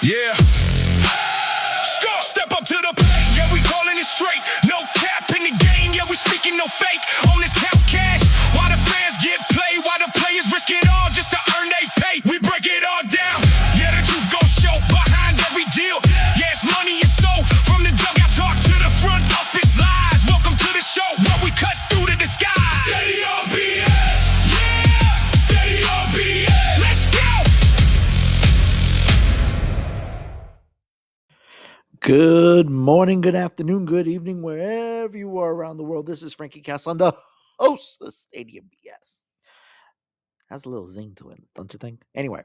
Yeah. Step up to the plate. Yeah, we calling it straight. No cap in the game. Yeah, we speaking no fake. On this count cash. While the fans get played. While the players risk it all just to earn they pay. We break it all down. Yeah, the truth gon' show behind every deal. Yes, money is so. From the dugout talk to the front office lies. Welcome to the show where we cut through the disguise. Steady on BS. Yeah. Steady on BS. Let's go. Good morning, good afternoon, good evening, wherever you are around the world. This is Frankie Castlon, the host of Stadium BS. Has a little zing to it, don't you think? Anyway,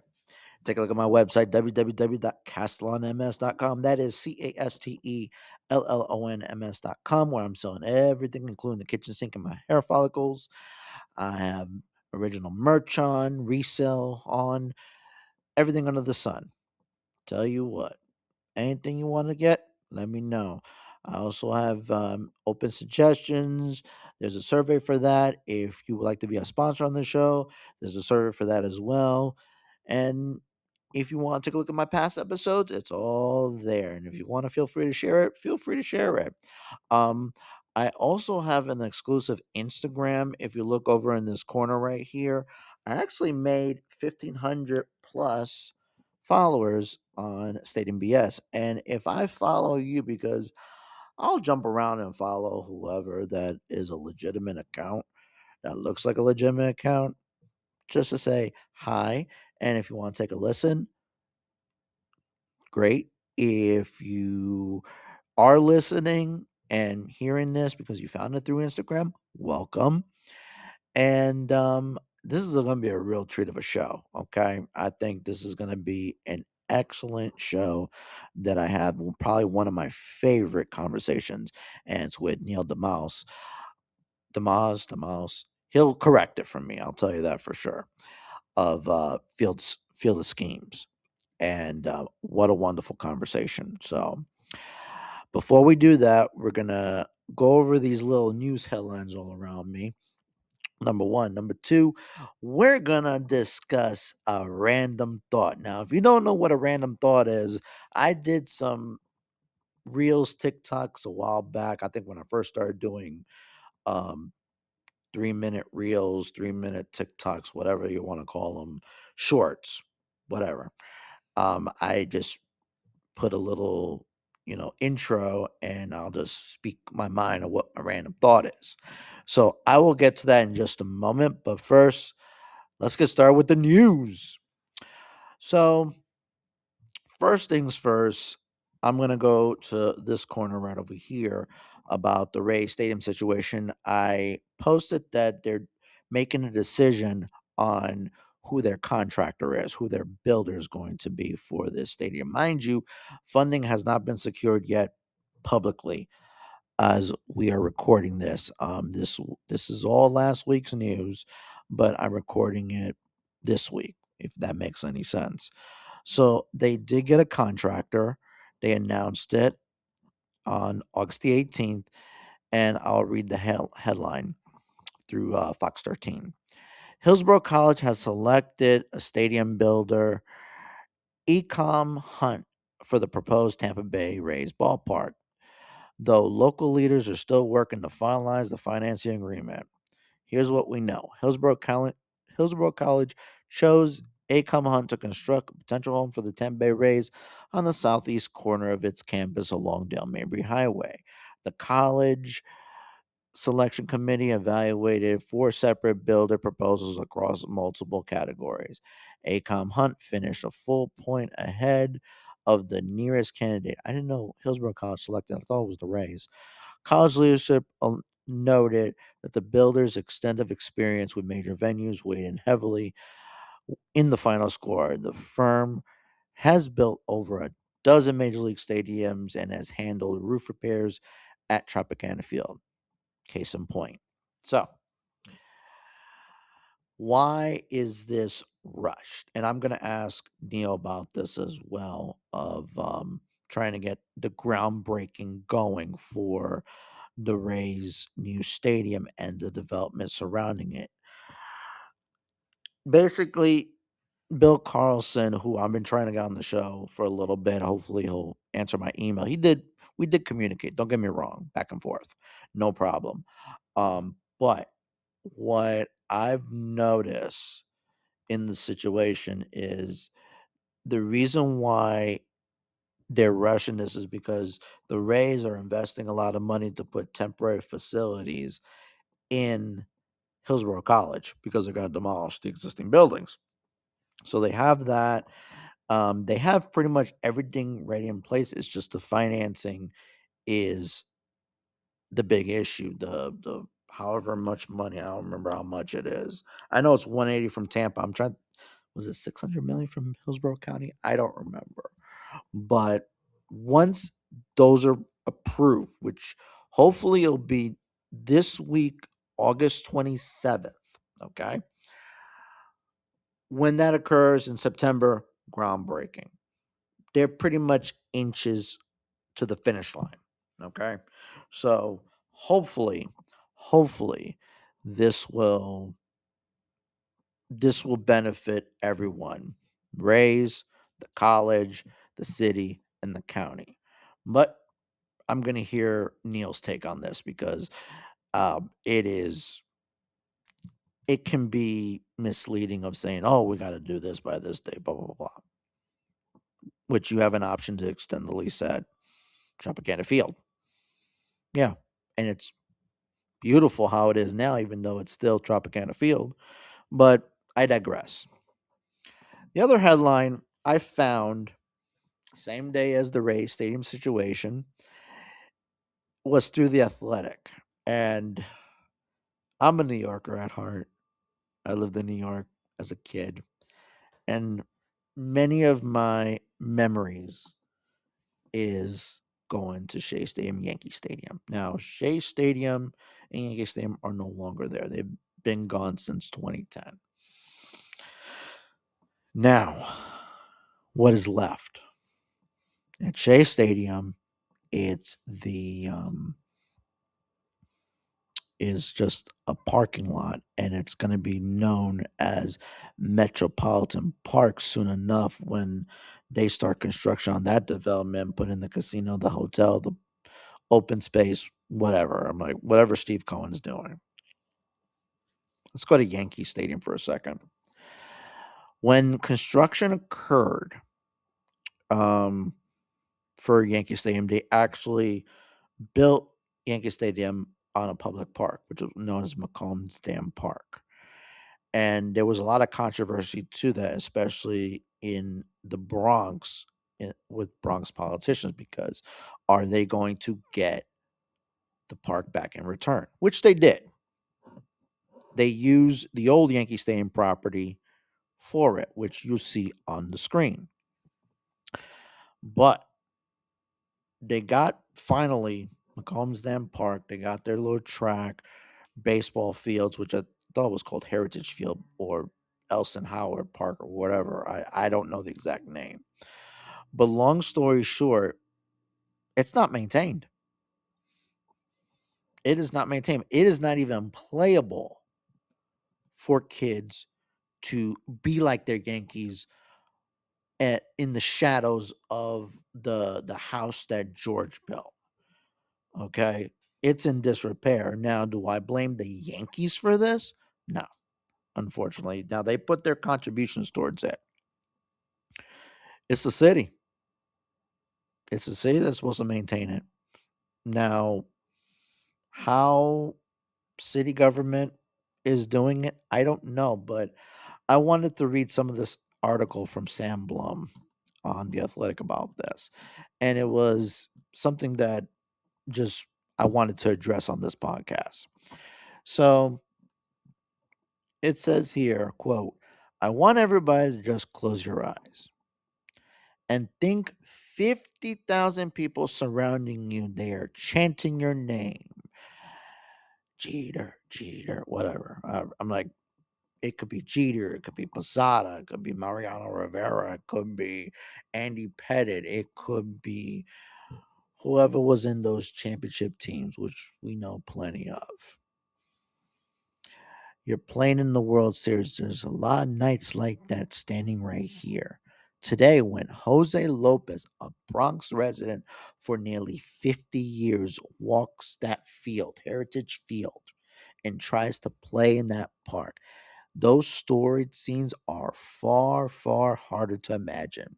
take a look at my website, www.castlonms.com. That is CASTELLONMS.com, where I'm selling everything, including the kitchen sink and my hair follicles. I have original merch on, resale on, everything under the sun. Tell you what, anything you want to get, let me know. I also have open suggestions. There's a survey for that. If you would like to be a sponsor on the show, there's a survey for that as well. And if you want to take a look at my past episodes, it's all there. And if you want to feel free to share it, feel free to share it. Um, I also have an exclusive Instagram. If you look over in this corner right here, I actually made 1,500 plus followers on Stadium BS. And if I follow you, because I'll jump around and follow whoever that is a legitimate account, that looks like a legitimate account, just to say hi. And if you want to take a listen, great. If you are listening and hearing this because you found it through Instagram, welcome. And this is going to be a real treat of a show. Okay. I think this is going to be an excellent show that I have. Probably one of my favorite conversations. And it's with Neil deMause. deMause. He'll correct it from me. I'll tell you that for sure. Of Field of Schemes. And what a wonderful conversation. So before we do that, we're going to go over these little news headlines all around me. Number one. Number two, we're going to discuss a random thought. Now, if you don't know what a random thought is, I did some Reels, TikToks a while back. I think when I first started doing 3-minute Reels, 3-minute TikToks, whatever you want to call them, shorts, whatever. I just put a little, intro, and I'll just speak my mind of what a random thought is. So I will get to that in just a moment. But first, let's get started with the news. So, first things first, I'm going to go to this corner right over here about the Rays Stadium situation. I posted that they're making a decision on who their contractor is, who their builder is going to be for this stadium. Mind you, funding has not been secured yet publicly as we are recording this. This is all last week's news, but I'm recording it this week, if that makes any sense. So they did get a contractor. They announced it on August the 18th, and I'll read the headline through Fox 13. Hillsborough College has selected a stadium builder, AECOM Hunt, for the proposed Tampa Bay Rays ballpark, though local leaders are still working to finalize the financing agreement. Here's what we know. Hillsborough College chose AECOM Hunt to construct a potential home for the Tampa Bay Rays on the southeast corner of its campus along Dale Mabry Highway. The college selection committee evaluated 4 separate builder proposals across multiple categories. AECOM Hunt finished a full point ahead of the nearest candidate. I didn't know Hillsborough College selected. I thought it was the Rays. College leadership noted that the builder's extensive experience with major venues weighed in heavily in the final score. The firm has built over a dozen major league stadiums and has handled roof repairs at Tropicana Field. Case in point. So, why is this rushed? And I'm going to ask Neil about this as well, of trying to get the groundbreaking going for the Rays' new stadium and the development surrounding it. Basically, Bill Carlson, who I've been trying to get on the show for a little bit. Hopefully, he'll answer my email. We did communicate. Don't get me wrong, back and forth, no problem. But what I've noticed in the situation is the reason why they're rushing this is because the Rays are investing a lot of money to put temporary facilities in Hillsborough College because they're going to demolish the existing buildings. So they have that. They have pretty much everything ready in place. It's just the financing is the big issue. The however much money, I don't remember how much it is. I know it's 180 from Tampa. I'm trying, was it 600 million from Hillsborough County? I don't remember. But once those are approved, which hopefully it'll be this week, August 27th, okay? When that occurs in September, groundbreaking. They're pretty much inches to the finish line, okay? So hopefully this will this will benefit everyone. Rays, the college, the city, and the county. But I'm going to hear Neil's take on this because it can be misleading of saying, oh, we got to do this by this day, blah, blah, blah, blah, which you have an option to extend the lease at Tropicana Field. Yeah. And it's beautiful how it is now, even though it's still Tropicana Field. But I digress. The other headline I found, same day as the Rays Stadium situation, was through The Athletic. And I'm a New Yorker at heart. I lived in New York as a kid. And many of my memories is going to Shea Stadium, Yankee Stadium. Now, Shea Stadium and Yankee Stadium are no longer there. They've been gone since 2010. Now, what is left? At Shea Stadium, it's the is just a parking lot, and it's going to be known as Metropolitan Park soon enough when they start construction on that development, put in the casino, the hotel, the open space, whatever. I'm like, whatever Steve Cohen's doing. Let's go to Yankee Stadium for a second. When construction occurred um, for Yankee Stadium, they actually built Yankee Stadium on a public park, which is known as McCombs Dam Park. And there was a lot of controversy to that, especially in the Bronx with Bronx politicians, because are they going to get the park back in return? Which they did. They used the old Yankee Stadium property for it, which you see on the screen. But they got finally McCombs Dam Park. They got their little track, baseball fields, which I thought was called Heritage Field or Elson Howard Park or whatever. I don't know the exact name. But long story short, it's not maintained. It is not maintained. It is not even playable for kids to be like their Yankees in the shadows of the house that George built. Okay, it's in disrepair. Now, do I blame the Yankees for this? No, unfortunately. Now they put their contributions towards it. It's the city. It's the city that's supposed to maintain it. Now, how city government is doing it, I don't know, but I wanted to read some of this article from Sam Blum on The Athletic about this. And it was something that just I wanted to address on this podcast. So it says here, quote, I want everybody to just close your eyes and think 50,000 people surrounding you there chanting your name. Jeter, Jeter, whatever. I'm like, it could be Jeter, it could be Posada, it could be Mariano Rivera, it could be Andy Pettit, it could be whoever was in those championship teams, which we know plenty of. You're playing in the World Series. There's a lot of nights like that standing right here. Today, when Jose Lopez, a Bronx resident for nearly 50 years, walks that field, Heritage Field, and tries to play in that park, those storied scenes are far, far harder to imagine.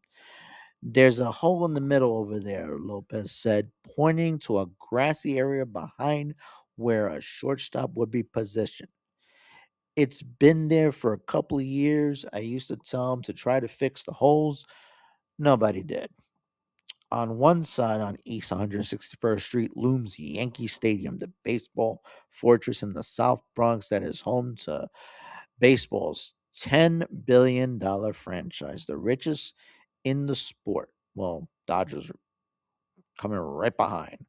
There's a hole in the middle over there, Lopez said, pointing to a grassy area behind where a shortstop would be positioned. It's been there for a couple of years. I used to tell him to try to fix the holes. Nobody did. On one side, on East 161st Street, looms Yankee Stadium, the baseball fortress in the South Bronx that is home to baseball's $10 billion franchise, the richest in the sport. Well, Dodgers are coming right behind.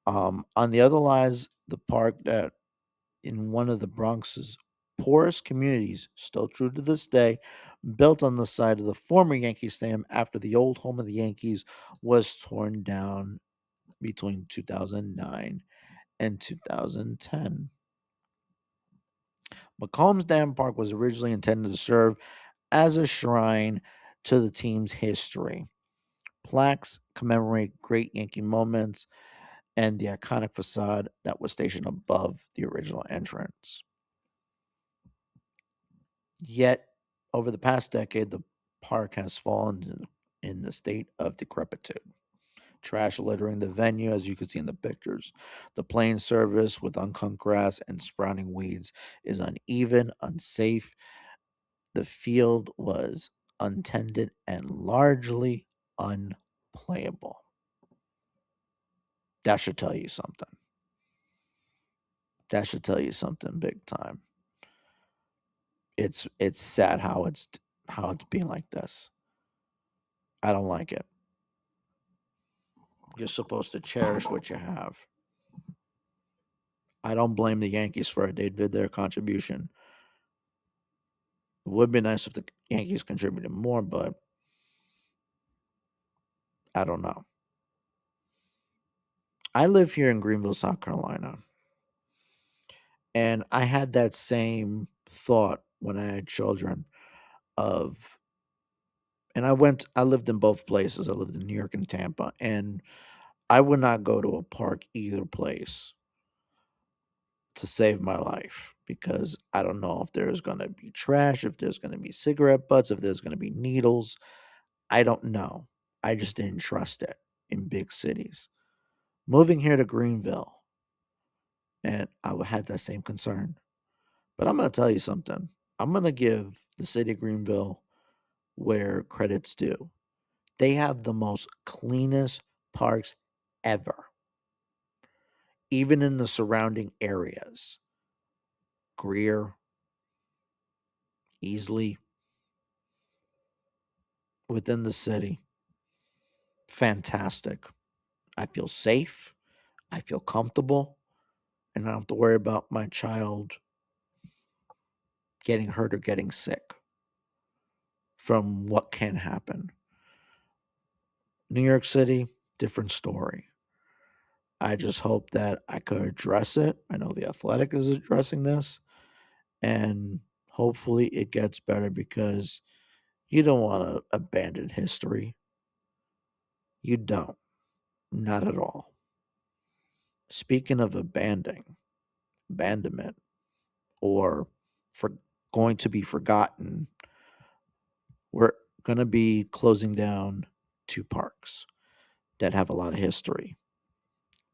On the other lies the park that in one of the Bronx's poorest communities, still true to this day, built on the site of the former Yankee Stadium after the old home of the Yankees was torn down between 2009 and 2010. McCombs Dam Park was originally intended to serve as a shrine to the team's history. Plaques commemorate great Yankee moments and the iconic facade that was stationed above the original entrance. Yet, over the past decade, the park has fallen in the state of decrepitude. Trash littering the venue, as you can see in the pictures. The plane service with uncut grass and sprouting weeds is uneven, unsafe. The field was untended and largely unplayable. That should tell you something. That should tell you something big time. It's sad how it's being like this. I don't like it. You're supposed to cherish what you have. I don't blame the Yankees for it. They did their contribution. It would be nice if the Yankees contributed more, but I don't know. I live here in Greenville, South Carolina, and I had that same thought when I had children of and I lived in both places. I lived in New York and Tampa, and I would not go to a park either place to save my life because I don't know if there's going to be trash, if there's going to be cigarette butts, if there's going to be needles. I don't know. I just didn't trust it in big cities. Moving here to Greenville, and had that same concern. But I'm going to tell you something. I'm going to give the city of Greenville where credit's due. They have the most cleanest parks ever, even in the surrounding areas. Greer, easily within the city. Fantastic. I feel safe. I feel comfortable. And I don't have to worry about my child getting hurt or getting sick from what can happen. New York City, different story. I just hope that I could address it. I know the Athletic is addressing this, and hopefully it gets better because you don't want to abandon history. You don't. Not at all. Speaking of abandonment, or for going to be forgotten, we're going to be closing down two parks that have a lot of history.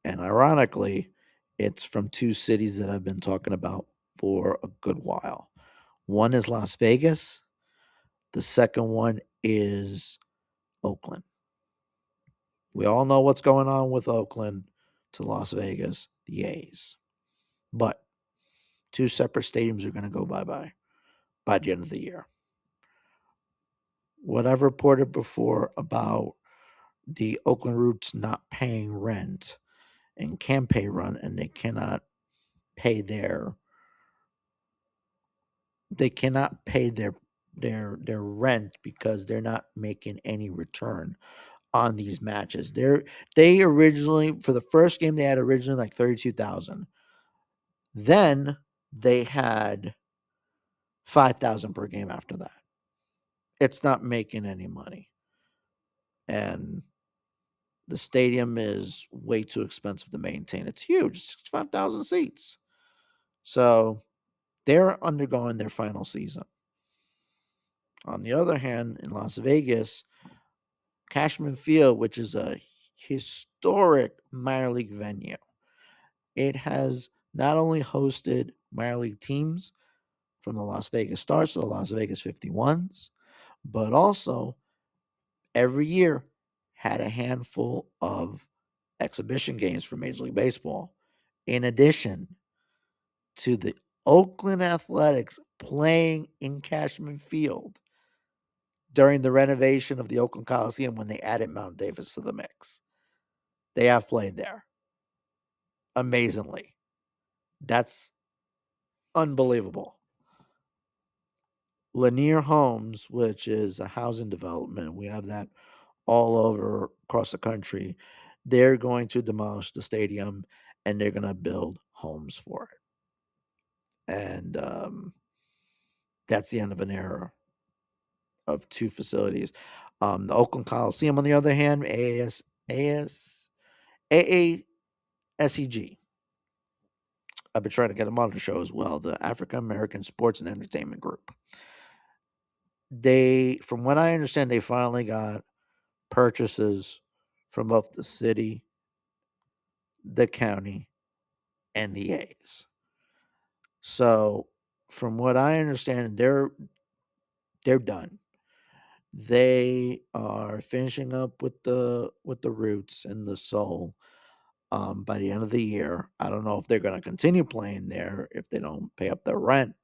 And ironically, it's from two cities that I've been talking about for a good while. One is Las Vegas, the second one is Oakland. We all know what's going on with Oakland to Las Vegas, the A's. But two separate stadiums are going to go bye-bye by the end of the year. What I've reported before about the Oakland Roots not paying rent and can pay rent, and they cannot pay their rent because they're not making any return on these matches. They originally, for the first game, they had originally like 32,000. Then they had $5,000 per game after that. It's not making any money. And the stadium is way too expensive to maintain. It's huge, 65,000 seats. So they're undergoing their final season. On the other hand, in Las Vegas, Cashman Field, which is a historic minor league venue, it has not only hosted minor league teams from the Las Vegas Stars to the Las Vegas 51s, but also every year had a handful of exhibition games for Major League Baseball, in addition to the Oakland Athletics playing in Cashman Field during the renovation of the Oakland Coliseum when they added Mount Davis to the mix. They have played there. Amazingly. That's unbelievable. Lanier Homes, which is a housing development, we have that all over across the country. They're going to demolish the stadium and they're going to build homes for it. And that's the end of an era of two facilities. The Oakland Coliseum, on the other hand, AASEG. I've been trying to get them on the show as well. The African American Sports and Entertainment Group. They, from what I understand, they finally got purchases from both the city, the county, and the A's. So, from what I understand, they're done. They are finishing up with the roots and the soul by the end of the year. I don't know if they're going to continue playing there if they don't pay up their rent.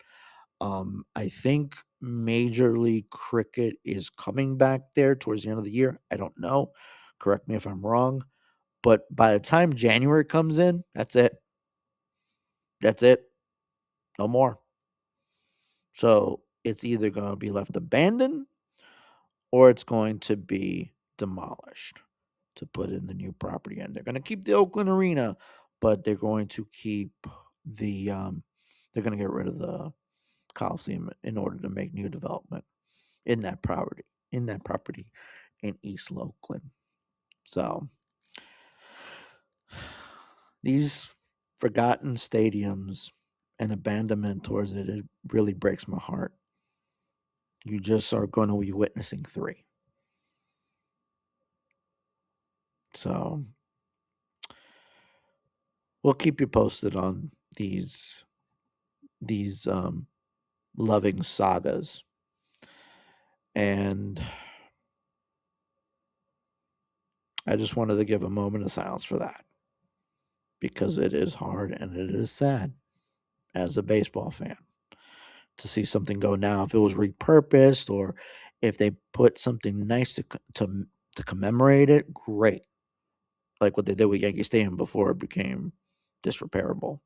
I think Major League Cricket is coming back there towards the end of the year. I don't know. Correct me if I'm wrong. But by the time January comes in, that's it. That's it. No more. So it's either going to be left abandoned or it's going to be demolished to put in the new property. And they're going to keep the Oakland Arena, but they're going to keep the they're going to get rid of the Coliseum in order to make new development in that property in East Oakland. So these forgotten stadiums and abandonment towards it really breaks my heart. You just are going to be witnessing three. So we'll keep you posted on these loving sagas. And I just wanted to give a moment of silence for that because it is hard and it is sad as a baseball fan to see something go. Now, if it was repurposed or if they put something nice to commemorate it, great. Like what they did with Yankee Stadium before it became disrepairable.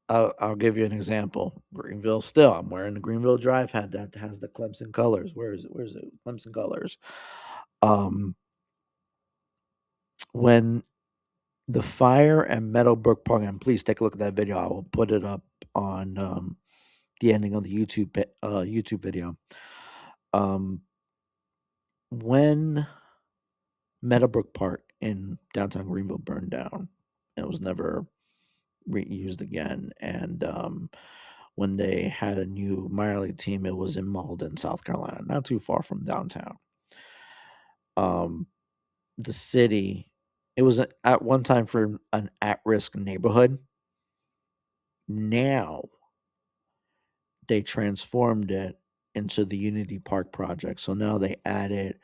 I'll give you an example. Greenville still. I'm wearing the Greenville Drive hat that has the Clemson colors. Where is it? Where's it? Clemson colors. When the fire at Meadowbrook Park, and please take a look at that video. I will put it up on the ending of the YouTube video. When Meadowbrook Park in downtown Greenville burned down, it was never reused again. And when they had a new minor league team, it was in Malden, South Carolina, not too far from downtown. The city, it was at one time for an at-risk neighborhood. Now they transformed it into the Unity Park project. So now they added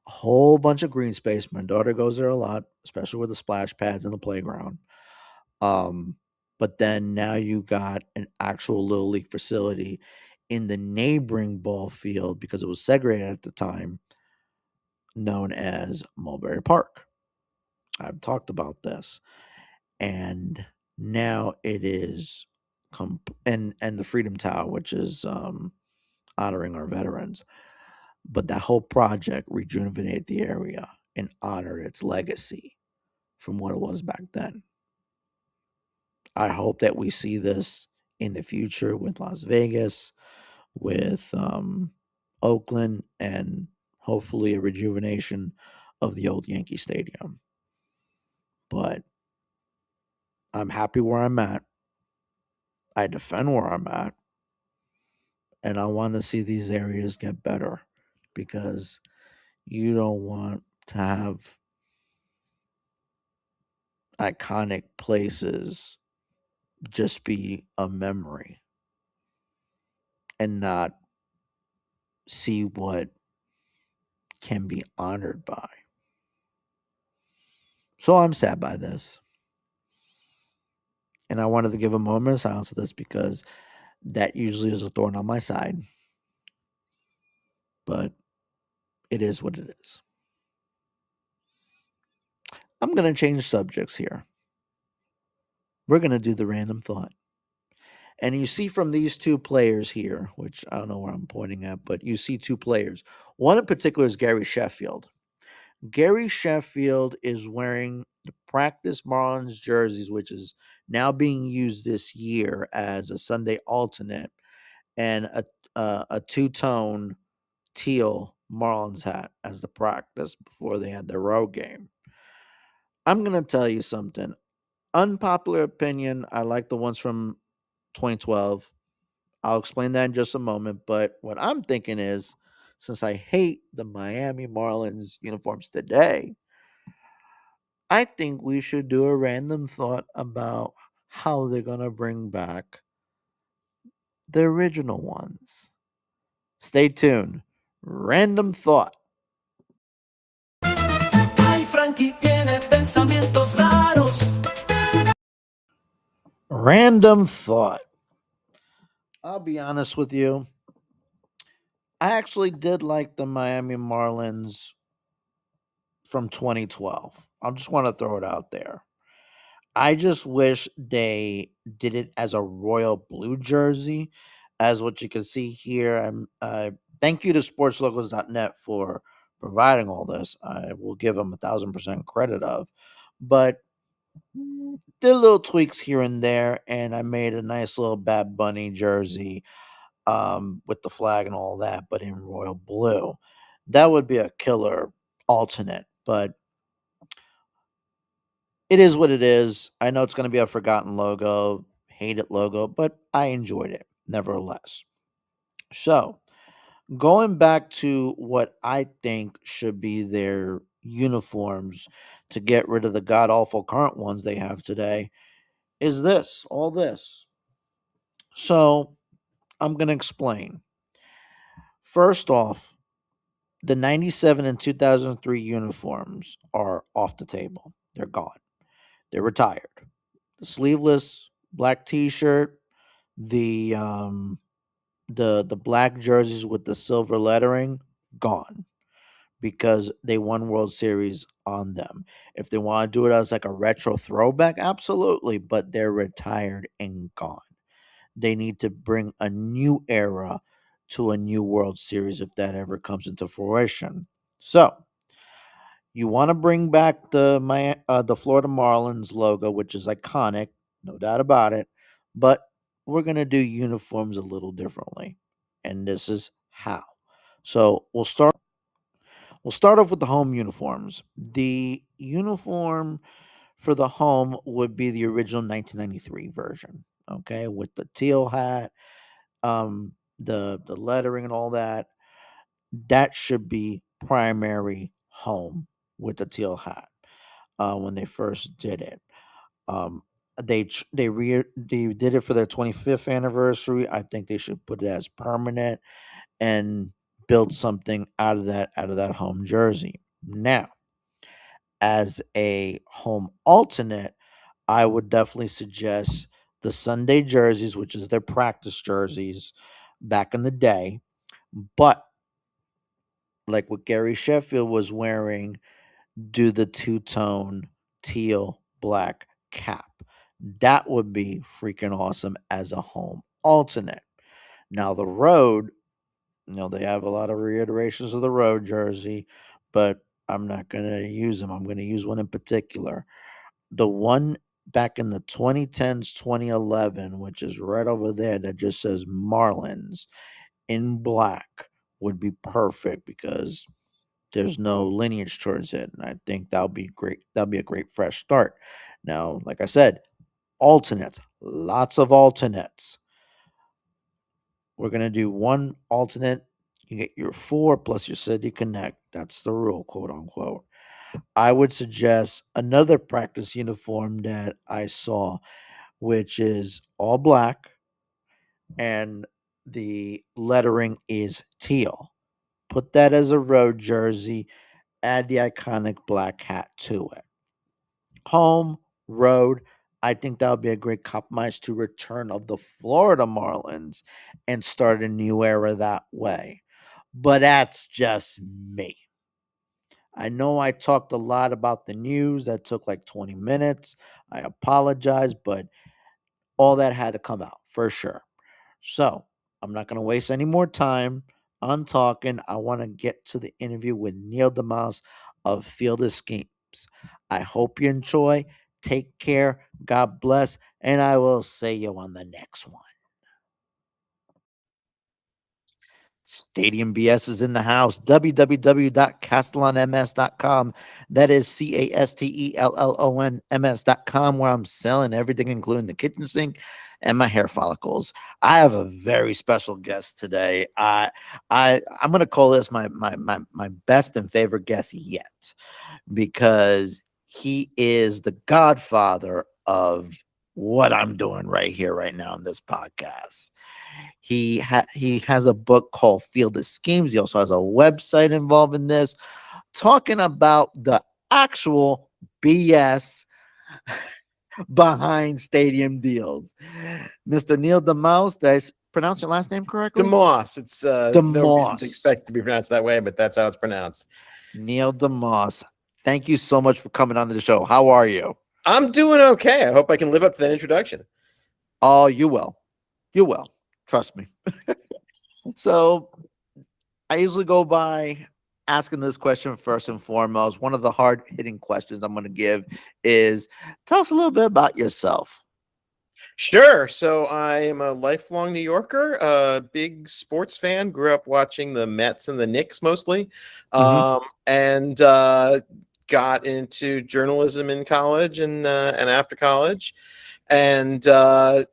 a whole bunch of green space. My daughter goes there a lot, especially with the splash pads and the playground. But then now you got an actual Little League facility in the neighboring ball field because it was segregated at the time, known as Mulberry Park. I've talked about this. And now it is and the Freedom Tower, which is honoring our veterans. But that whole project rejuvenated the area and honored its legacy from what it was back then. I hope that we see this in the future with Las Vegas, with Oakland, and hopefully a rejuvenation of the old Yankee Stadium. But I'm happy where I'm at. I defend where I'm at. And I want to see these areas get better because you don't want to have iconic places just be a memory and not see what can be honored by. So I'm sad by this. And I wanted to give a moment of silence to this because that usually is a thorn on my side. But it is what it is. I'm going to change subjects here. We're going to do the random thought. And you see from these two players here, which I don't know where I'm pointing at, but you see two players. One in particular is Gary Sheffield. Gary Sheffield is wearing the practice Marlins jerseys, which is now being used this year as a Sunday alternate, and a two-tone teal Marlins hat as the practice before they had their road game. I'm going to tell you something. Unpopular opinion, I like the ones from 2012. I'll explain that in just a moment. But what I'm thinking is, since I hate the Miami Marlins uniforms today, I think we should do a random thought about how they're going to bring back the original ones. Stay tuned. Random thought. Ay, Frankie tiene pensamientos raros. Random thought. I'll be honest with you. I actually did like the Miami Marlins from 2012. I just want to throw it out there. I just wish they did it as a royal blue jersey, as what you can see here. Thank you to sportslogos.net for providing all this. I will give them 1,000% credit of, but did little tweaks here and there, and I made a nice little Bad Bunny jersey with the flag and all that, but in royal blue. That would be a killer alternate, but it is what it is. I know it's going to be a forgotten logo, hated logo, but I enjoyed it nevertheless. So, going back to what I think should be their uniforms to get rid of the god awful current ones they have today is all this. So, I'm going to explain. First off, the 97 and 2003 uniforms are off the table. They're gone. They're retired. The sleeveless black t-shirt, the the black jerseys with the silver lettering, gone because they won World Series on them. If they want to do it as like a retro throwback, absolutely, but they're retired and gone. They need to bring a new era to a new World Series if that ever comes into fruition. So, you want to bring back the Florida Marlins logo, which is iconic, no doubt about it. But we're gonna do uniforms a little differently, and this is how. So We'll start off with the home uniforms. The uniform for the home would be the original 1993 version. Okay, with the teal hat, the lettering and all that. That should be primary home with the teal hat. When they first did it. Um, they did it for their 25th anniversary. I think they should put it as permanent and build something out of that home jersey. Now, as a home alternate, I would definitely suggest the Sunday jerseys, which is their practice jerseys back in the day. But like what Gary Sheffield was wearing, do the two-tone teal black cap. That would be freaking awesome as a home alternate. Now the road, they have a lot of reiterations of the road jersey, but I'm not going to use them. I'm going to use one in particular. The one back in the 2010s, 2011, which is right over there, that just says Marlins in black would be perfect because there's no lineage towards it. And I think that'll be great. That'll be a great fresh start. Now, like I said, alternates, lots of alternates. We're going to do one alternate. You get your 4 plus your City Connect. That's the rule, quote unquote. I would suggest another practice uniform that I saw, which is all black and the lettering is teal. Put that as a road jersey, add the iconic black hat to it. Home, road, I think that would be a great compromise to return of the Florida Marlins and start a new era that way. But that's just me. I know I talked a lot about the news that took like 20 minutes. I apologize, but all that had to come out for sure. So I'm not going to waste any more time on talking. I want to get to the interview with Neil deMause of Field of Schemes. I hope you enjoy. Take care. God bless. And I will see you on the next one. Stadium BS is in the house. www.castellonms.com. That is CASTELLONMS.com, where I'm selling everything, including the kitchen sink and my hair follicles. I have a very special guest today. I'm gonna call this my best and favorite guest yet, because he is the godfather of what I'm doing right here, right now in this podcast. He has a book called Field of Schemes. He also has a website involved in this, talking about the actual BS behind stadium deals. Mr. Neil deMause, did I pronounce your last name correctly? deMause. It's no reason to deMause. expect it to be pronounced that way, but that's how it's pronounced. Neil deMause. Thank you so much for coming on the show. How are you? I'm doing okay. I hope I can live up to that introduction. Oh, you will. You will. Trust me. So I usually go by asking this question first and foremost. One of the hard-hitting questions I'm going to give is, tell us a little bit about yourself. Sure. So I am a lifelong New Yorker, a big sports fan. Grew up watching the Mets and the Knicks mostly, and got into journalism in college and after college, and have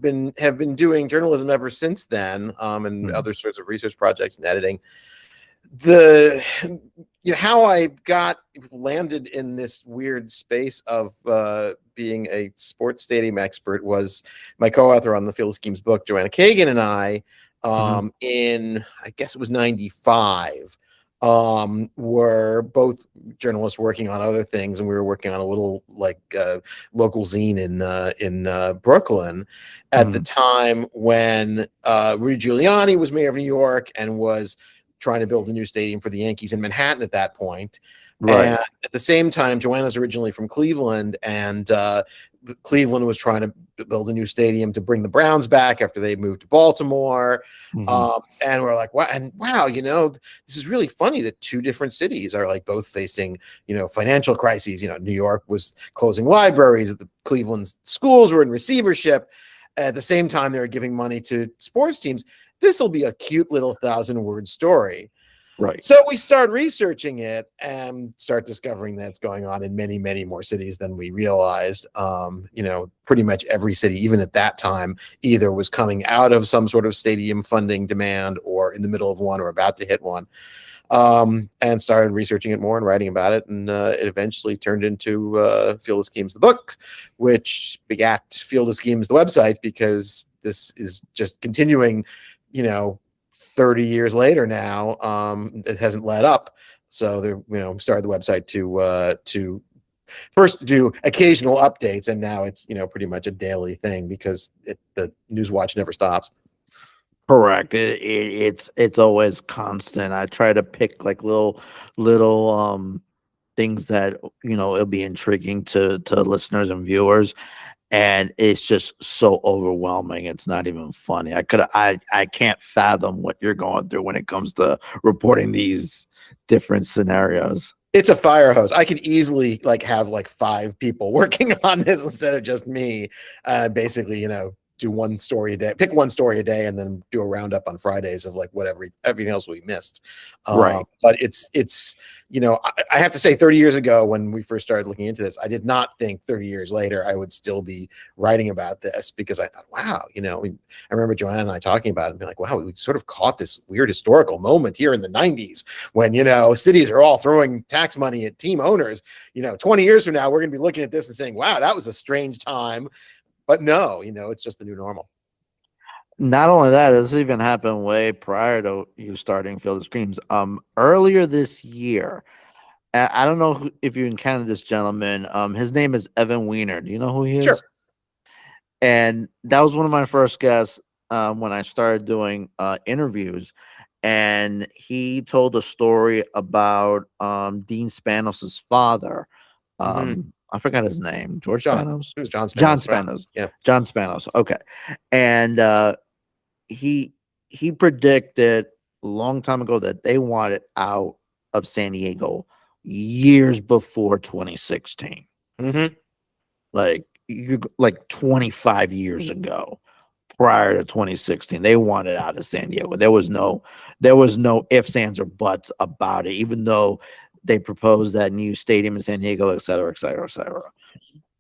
been doing journalism ever since then, and other sorts of research projects and editing. How I got landed in this weird space of being a sports stadium expert was my co-author on the Field of Schemes book, Joanna Kagan, and I, in, I guess it was 95, were both journalists working on other things, and we were working on a little local zine in Brooklyn at the time when Rudy Giuliani was mayor of New York and was trying to build a new stadium for the Yankees in Manhattan at that point. Right. And at the same time, Joanna's originally from Cleveland, and Cleveland was trying to build a new stadium to bring the Browns back after they moved to Baltimore. And we're like, wow, this is really funny that two different cities are like both facing, financial crises. New York was closing libraries, the Cleveland schools were in receivership. At the same time, they were giving money to sports teams. This will be a cute little 1,000-word story. Right. So we start researching it and start discovering that it's going on in many, many more cities than we realized. Pretty much every city, even at that time, either was coming out of some sort of stadium funding demand or in the middle of one or about to hit one. And started researching it more and writing about it. And it eventually turned into Field of Schemes, the book, which begat Field of Schemes, the website, because this is just continuing, 30 years later now. It hasn't let up. So they, started the website to first do occasional updates, and now it's, pretty much a daily thing because the news watch never stops. Correct. It's always constant. I try to pick like little things that it'll be intriguing to listeners and viewers, and it's just so overwhelming. It's not even funny. I can't fathom what you're going through when it comes to reporting these different scenarios. It's a fire hose. I could easily like have like 5 people working on this instead of just me. Basically, do one story a day, pick one story a day, and then do a roundup on Fridays of like whatever everything else we missed. Right. But it's I have to say, 30 years ago when we first started looking into this, I did not think 30 years later I would still be writing about this, because I thought, wow, I remember Joanna and I talking about it and being like, wow, we sort of caught this weird historical moment here in the 90s when cities are all throwing tax money at team owners. 20 years from now, we're going to be looking at this and saying, wow, that was a strange time. But no, it's just the new normal. Not only that, this even happened way prior to you starting Field of Screams. Earlier this year, I don't know if you encountered this gentleman. His name is Evan Weiner. Do you know who he is? Sure. And that was one of my first guests when I started doing interviews. And he told a story about Dean Spanos's father. I forgot his name. George Spanos? It was John Spanos. John Spanos. Right? Yeah. John Spanos. Okay. And he predicted a long time ago that they wanted out of San Diego years before 2016. Like 25 years ago, prior to 2016, they wanted out of San Diego. There was no ifs, ands, or buts about it, even though they proposed that new stadium in San Diego, et cetera, et cetera, et cetera.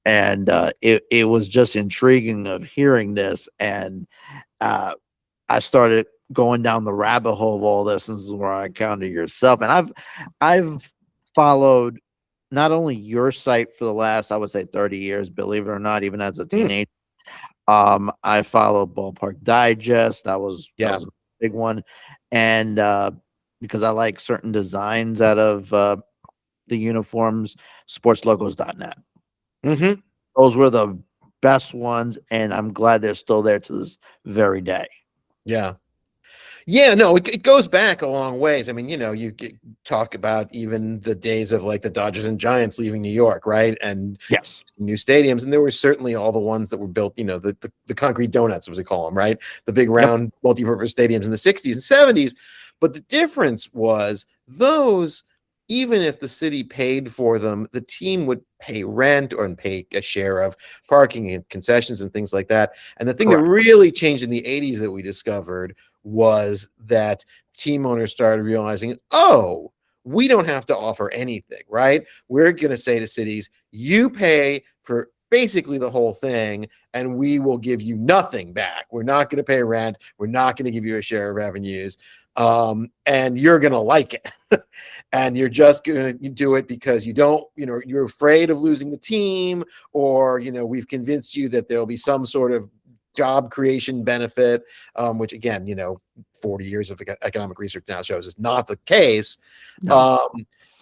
And it was just intriguing of hearing this. And I started going down the rabbit hole of all this. And this is where I encountered yourself. And I've followed not only your site for the last, I would say, 30 years, believe it or not, even as a teenager. I followed Ballpark Digest. That was a big one. And because I like certain designs out of the uniforms, sportslogos.net. Those were the best ones, and I'm glad they're still there to this very day. Yeah. Yeah, no, it goes back a long ways. I mean, you talk about even the days of like the Dodgers and Giants leaving New York, right? And yes, new stadiums. And there were certainly all the ones that were built, the concrete donuts, as we call them, right? The big round multi-purpose stadiums in the 60s and 70s. But the difference was those, even if the city paid for them, the team would pay rent or pay a share of parking and concessions and things like that. And the thing that really changed in the 80s that we discovered was that team owners started realizing, oh, we don't have to offer anything, right? We're going to say to cities, you pay for basically the whole thing, and we will give you nothing back. We're not going to pay rent. We're not going to give you a share of revenues. And you're going to like it. And you're just going to do it because you don't, you're afraid of losing the team, or, we've convinced you that there'll be some sort of job creation benefit, which again, 40 years of economic research now shows is not the case. No.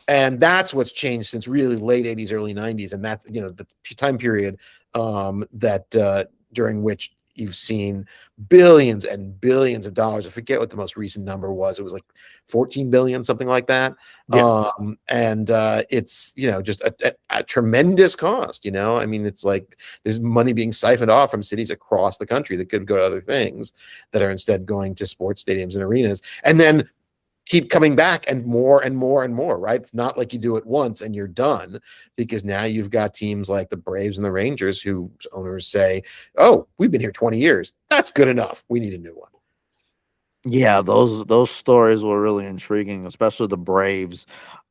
And that's what's changed since really late 80s, early 90s. And that's, the time period that during which you've seen billions and billions of dollars. I forget what the most recent number was. It was like 14 billion, something like that. Yeah. And it's, just a tremendous cost, I mean, it's like there's money being siphoned off from cities across the country that could go to other things that are instead going to sports stadiums and arenas, and then keep coming back and more and more and more, right? It's not like you do it once and you're done, because now you've got teams like the Braves and the Rangers whose owners say, oh, we've been here 20 years. That's good enough. We need a new one. Yeah, those stories were really intriguing, especially the Braves,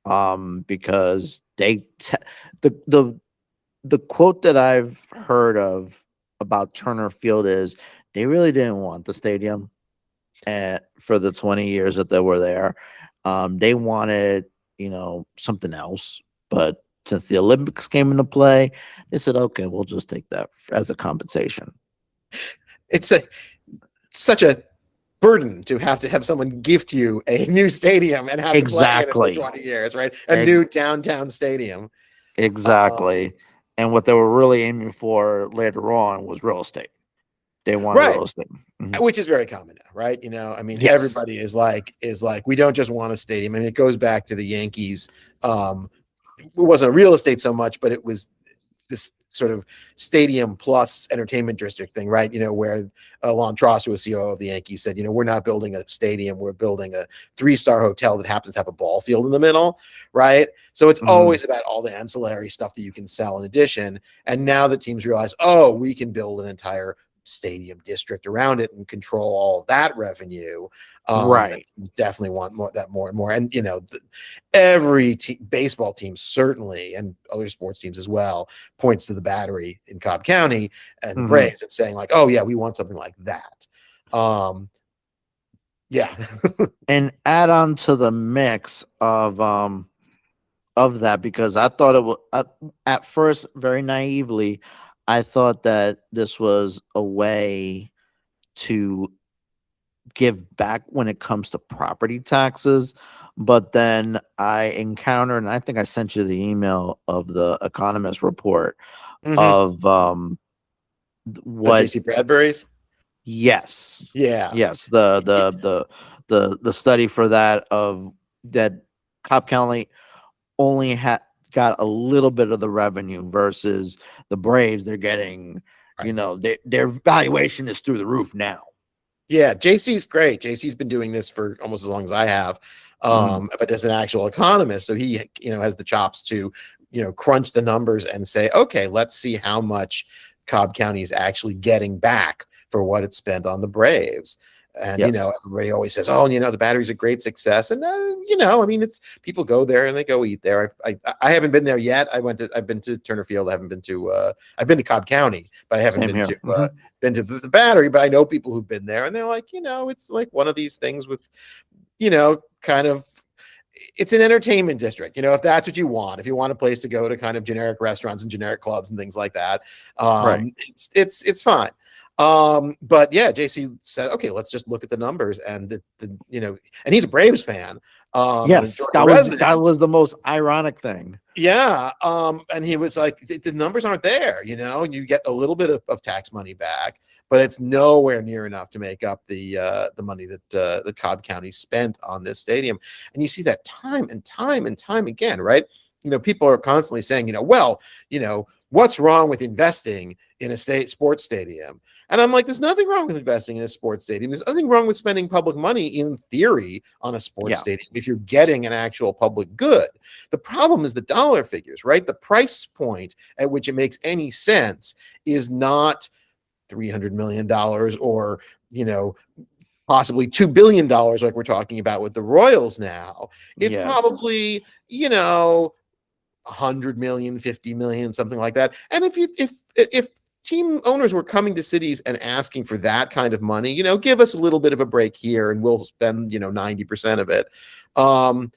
because they the quote that I've heard of about Turner Field is they really didn't want the stadium. And for the 20 years that they were there, they wanted, something else. But since the Olympics came into play, they said, okay, we'll just take that as a compensation. It's such a burden to have someone gift you a new stadium and have to play in it for 20 years, right? A new downtown stadium. Exactly. And what they were really aiming for later on was real estate. They want real estate, which is very common now, right? I mean, everybody is like, we don't just want a stadium. And it goes back to the Yankees. It wasn't real estate so much, but it was this sort of stadium plus entertainment district thing, right? Where Lon Trosser, was CEO of the Yankees, said, we're not building a stadium, we're building a 3-star hotel that happens to have a ball field in the middle, right? So it's always about all the ancillary stuff that you can sell in addition. And now that teams realize, oh, we can build an entire stadium district around it and control all of that revenue, Right. definitely want more and more. And every baseball team certainly, and other sports teams as well, points to the Battery in Cobb County and Braves and saying like, oh yeah, we want something like that. Yeah. And add on to the mix of that, because I thought it was at first, very naively, I thought that this was a way to give back when it comes to property taxes. But then I encountered, and I think I sent you the email of the Economist report of what JC Bradbury's. Yes. Yeah. Yes. The study for that, of that Cobb County only got a little bit of the revenue versus the Braves. They're getting, their valuation is through the roof now. Yeah, JC's great. JC's been doing this for almost as long as I have, but as an actual economist, so he has the chops to crunch the numbers and say, okay, let's see how much Cobb County is actually getting back for what it spent on the Braves. And everybody always says, oh, the Battery's a great success. And I mean, it's people go there and they go eat there. I haven't been there yet. I've been to Turner Field. I haven't been to I've been to Cobb County, but I haven't been to the Battery. But I know people who've been there, and they're like, it's like one of these things with, kind of, it's an entertainment district. If that's what you want, if you want a place to go to kind of generic restaurants and generic clubs and things like that, Right. It's fine. But yeah, JC said, okay, let's just look at the numbers, and and he's a Braves fan. Yes, that was the most ironic thing. Yeah. And he was like, the numbers aren't there, and you get a little bit of tax money back, but it's nowhere near enough to make up the money that the Cobb County spent on this stadium. And you see that time and time and time again, right? People are constantly saying, what's wrong with investing in a sports stadium? And I'm like, there's nothing wrong with investing in a sports stadium. There's nothing wrong with spending public money, in theory, on a sports stadium if you're getting an actual public good. The problem is the dollar figures, right? The price point at which it makes any sense is not $300 million or, possibly $2 billion like we're talking about with the Royals now. It's probably, 100 million, 50 million, something like that. And if team owners were coming to cities and asking for that kind of money, give us a little bit of a break here and we'll spend, 90% of it. I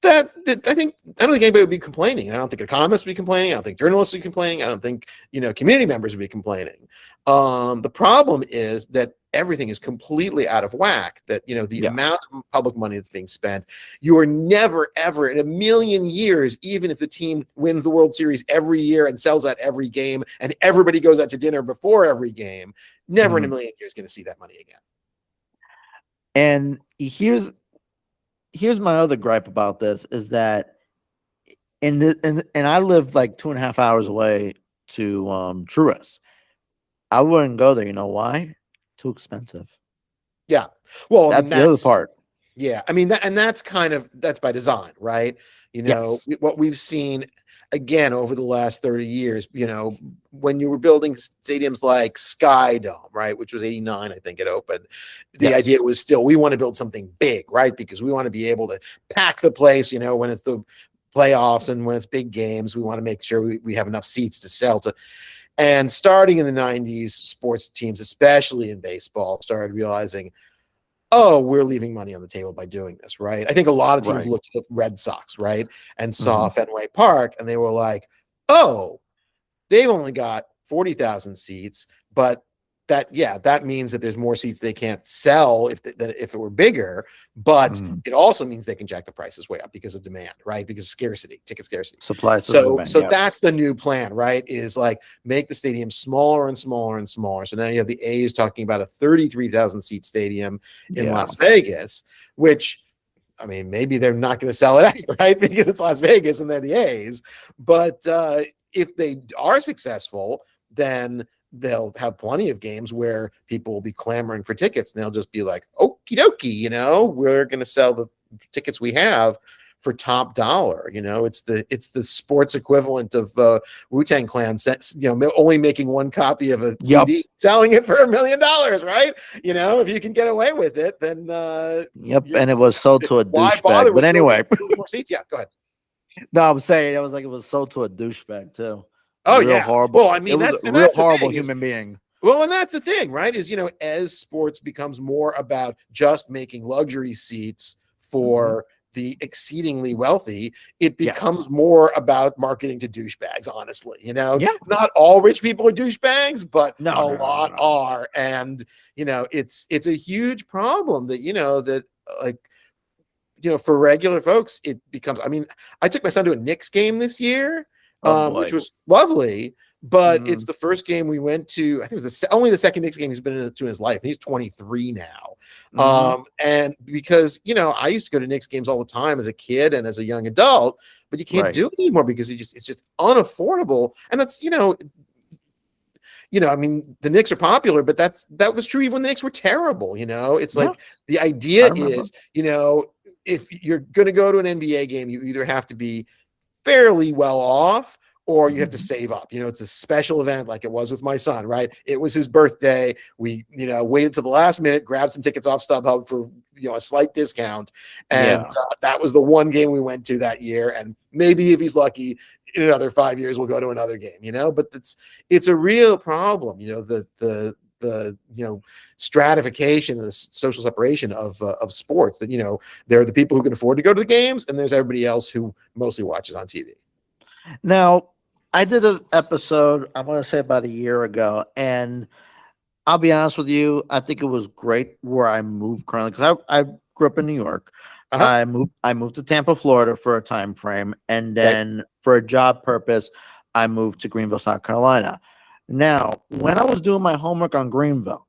don't think anybody would be complaining. I don't think economists would be complaining. I don't think journalists would be complaining. I don't think, community members would be complaining. The problem is that everything is completely out of whack, that, the amount of public money that's being spent, you are never, ever in a million years, even if the team wins the World Series every year and sells out every game and everybody goes out to dinner before every game, never in a million years going to see that money again. And here's my other gripe about this, is that and I live like 2.5 hours away to Truist. I wouldn't go there. You know why? Too expensive. Yeah. Well, that's the other part. Yeah. I mean, that's by design, right? What we've seen again over the last 30 years, when you were building stadiums like Sky Dome, right, which was 89, I think it opened, the idea was still, we want to build something big, right? Because we want to be able to pack the place, when it's the playoffs and when it's big games, we want to make sure we have enough seats to sell to. And starting in the 90s, sports teams, especially in baseball, started realizing, oh, we're leaving money on the table by doing this, right? I think a lot of teams looked at the Red Sox, right, and saw Fenway Park, and they were like, oh, they've only got 40,000 seats, but that means that there's more seats they can't sell than if it were bigger, but it also means they can jack the prices way up because of demand, right? Because of scarcity, ticket scarcity. Supply. So that's the new plan, right? Is like make the stadium smaller and smaller and smaller. So now you have the A's talking about a 33,000 seat stadium in Las Vegas, which, I mean, maybe they're not going to sell it out, right? Because it's Las Vegas and they're the A's, but if they are successful, then they'll have plenty of games where people will be clamoring for tickets, and they'll just be like, okie dokie, we're going to sell the tickets we have for top dollar. It's the sports equivalent of Wu-Tang Clan, only making one copy of a CD, selling it for $1 million, right? If you can get away with it, then and it was sold to a douchebag. But anyway, more seats. Yeah, go ahead. No, I'm saying it was sold to a douchebag too. Oh, real yeah, horrible. Well, I mean, it was a real horrible human being. Well, and that's the thing, right? Is as sports becomes more about just making luxury seats for the exceedingly wealthy, it becomes more about marketing to douchebags, honestly. Not all rich people are douchebags, but a lot are. And it's a huge problem that for regular folks, it becomes. I mean, I took my son to a Knicks game this year, which was lovely. But it's the first game we went to. I think it was only the second Knicks game he's been in his life. And he's 23 now. And because, I used to go to Knicks games all the time as a kid and as a young adult, but you can't do it anymore because it's just unaffordable. And that's, I mean, the Knicks are popular, but that was true even when the Knicks were terrible. It's like the idea is, if you're going to go to an NBA game, you either have to be fairly well off, or you have to save up. It's a special event like it was with my son, right? It was his birthday. We, waited till the last minute, grabbed some tickets off StubHub for, a slight discount. And that was the one game we went to that year. And maybe if he's lucky, in another 5 years, we'll go to another game, but it's a real problem. The stratification, the social separation of sports that, there are the people who can afford to go to the games, and there's everybody else who mostly watches on TV. Now, I did an episode, I'm going to say about a year ago, and I'll be honest with you, I think it was great where I moved currently, because I grew up in New York. I moved to Tampa, Florida for a time frame, and then for a job purpose, I moved to Greenville, South Carolina. Now, when I was doing my homework on Greenville,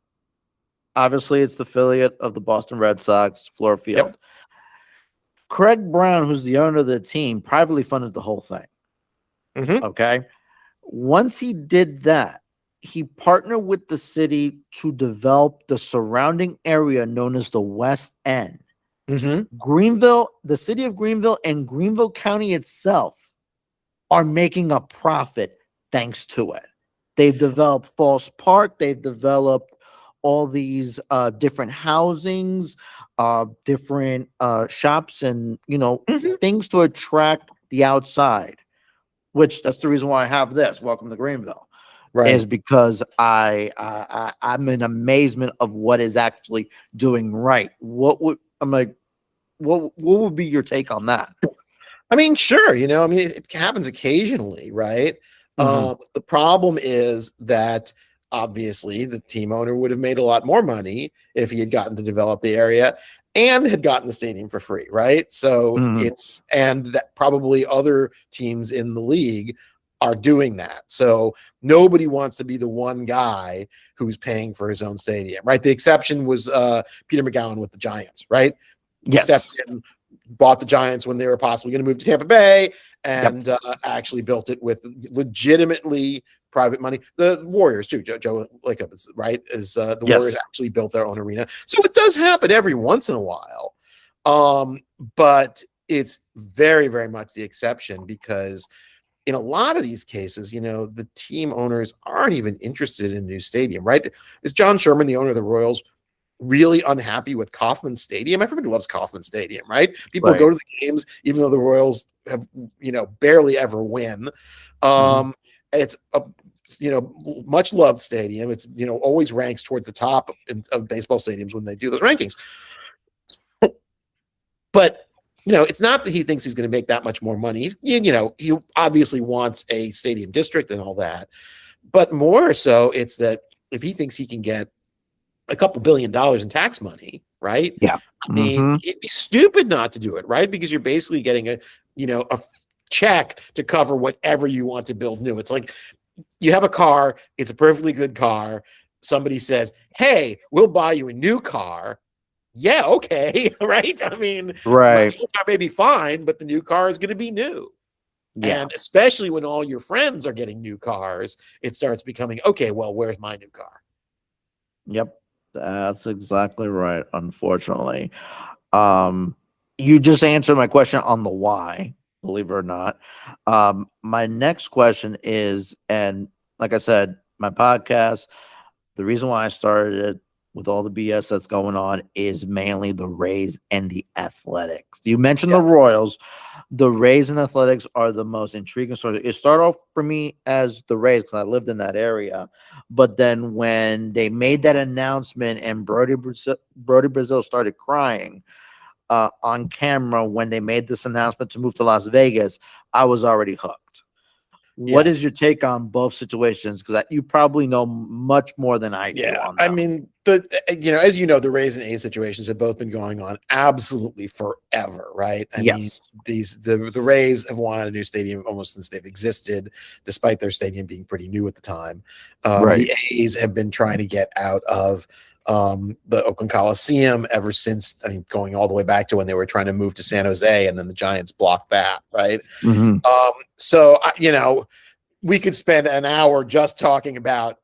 obviously it's the affiliate of the Boston Red Sox, Fluor Field. Craig Brown, who's the owner of the team, privately funded the whole thing. Okay. Once he did that, he partnered with the city to develop the surrounding area known as the West End. Greenville, the city of Greenville and Greenville County itself are making a profit thanks to it. They've developed Falls Park. They've developed all these different housings, different shops, and things to attract the outside. Which that's the reason why I have this. Welcome to Greenville, is because I'm in amazement of what is actually doing right. What would be your take on that? I mean, sure. It happens occasionally, right? The problem is that obviously the team owner would have made a lot more money if he had gotten to develop the area and had gotten the stadium for free, right? So and that probably other teams in the league are doing that. So nobody wants to be the one guy who's paying for his own stadium, right? The exception was Peter McGowan with the Giants, right? He stepped in, bought the Giants when they were possibly going to move to Tampa Bay, and actually built it with legitimately private money. The Warriors too, Joe Lacob is right. The Warriors actually built their own arena, so it does happen every once in a while. But it's very, very much the exception, because in a lot of these cases, the team owners aren't even interested in a new stadium, right? Is John Sherman, the owner of the Royals, really unhappy with Kauffman Stadium? Everybody loves Kauffman Stadium, right? People go to the games, even though the Royals have, barely ever win. It's a, much loved stadium. It's, always ranks towards the top of baseball stadiums when they do those rankings. But, it's not that he thinks he's going to make that much more money. He obviously wants a stadium district and all that. But more so, it's that if he thinks he can get a couple $2 billion in tax money, right? Yeah. I mean, it'd be stupid not to do it, right? Because you're basically getting a check to cover whatever you want to build new. It's like you have a car, it's a perfectly good car. Somebody says, hey, we'll buy you a new car. Yeah, okay, right? I mean, the car may be fine, but the new car is going to be new. Yeah. And especially when all your friends are getting new cars, it starts becoming, okay, well, where's my new car? Yep. That's exactly right, unfortunately. Um, you just answered my question on the why, believe it or not. My next question is, and like I said, my podcast, the reason why I started it with all the BS that's going on is mainly the Rays and the Athletics. You mentioned Yeah. the Royals. The Rays and Athletics are the most intriguing story. It started off for me as the Rays because I lived in that area. But then when they made that announcement and Brody Brazil started crying on camera when they made this announcement to move to Las Vegas, I was already hooked. What Yeah. is your take on both situations? Because you probably know much more than I do Yeah, on I them. mean, as you know, the Rays and A situations have both been going on absolutely forever, right? I mean, Yes. the Rays have wanted a new stadium almost since they've existed, despite their stadium being pretty new at the time. Right. The A's have been trying to get out of the Oakland Coliseum ever since. I mean, going all the way back to when they were trying to move to San Jose, and then the Giants blocked that, right? Mm-hmm. So we could spend an hour just talking about,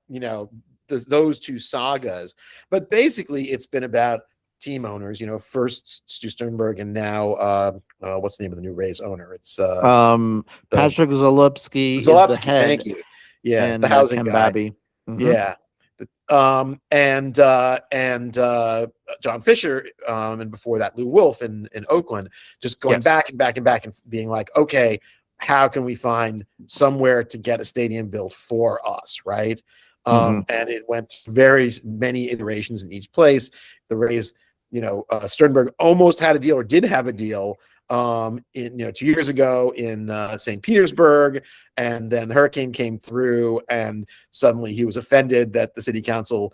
those two sagas, but basically it's been about team owners, first Stu Sternberg and now, what's the name of the new Rays owner? It's the Patrick Zalupski is the Zalewski. head, Thank you. Yeah. The and housing Ken guy. Babby. Mm-hmm. Yeah. And John Fisher, and before that, Lou Wolf in Oakland, just going Yes. back and back and back and being like, okay, how can we find somewhere to get a stadium built for us, right? Mm-hmm. And it went through very many iterations in each place. The Rays, Sternberg almost had a deal or did have a deal in 2 years ago in St. Petersburg, and then the hurricane came through, and suddenly he was offended that the city council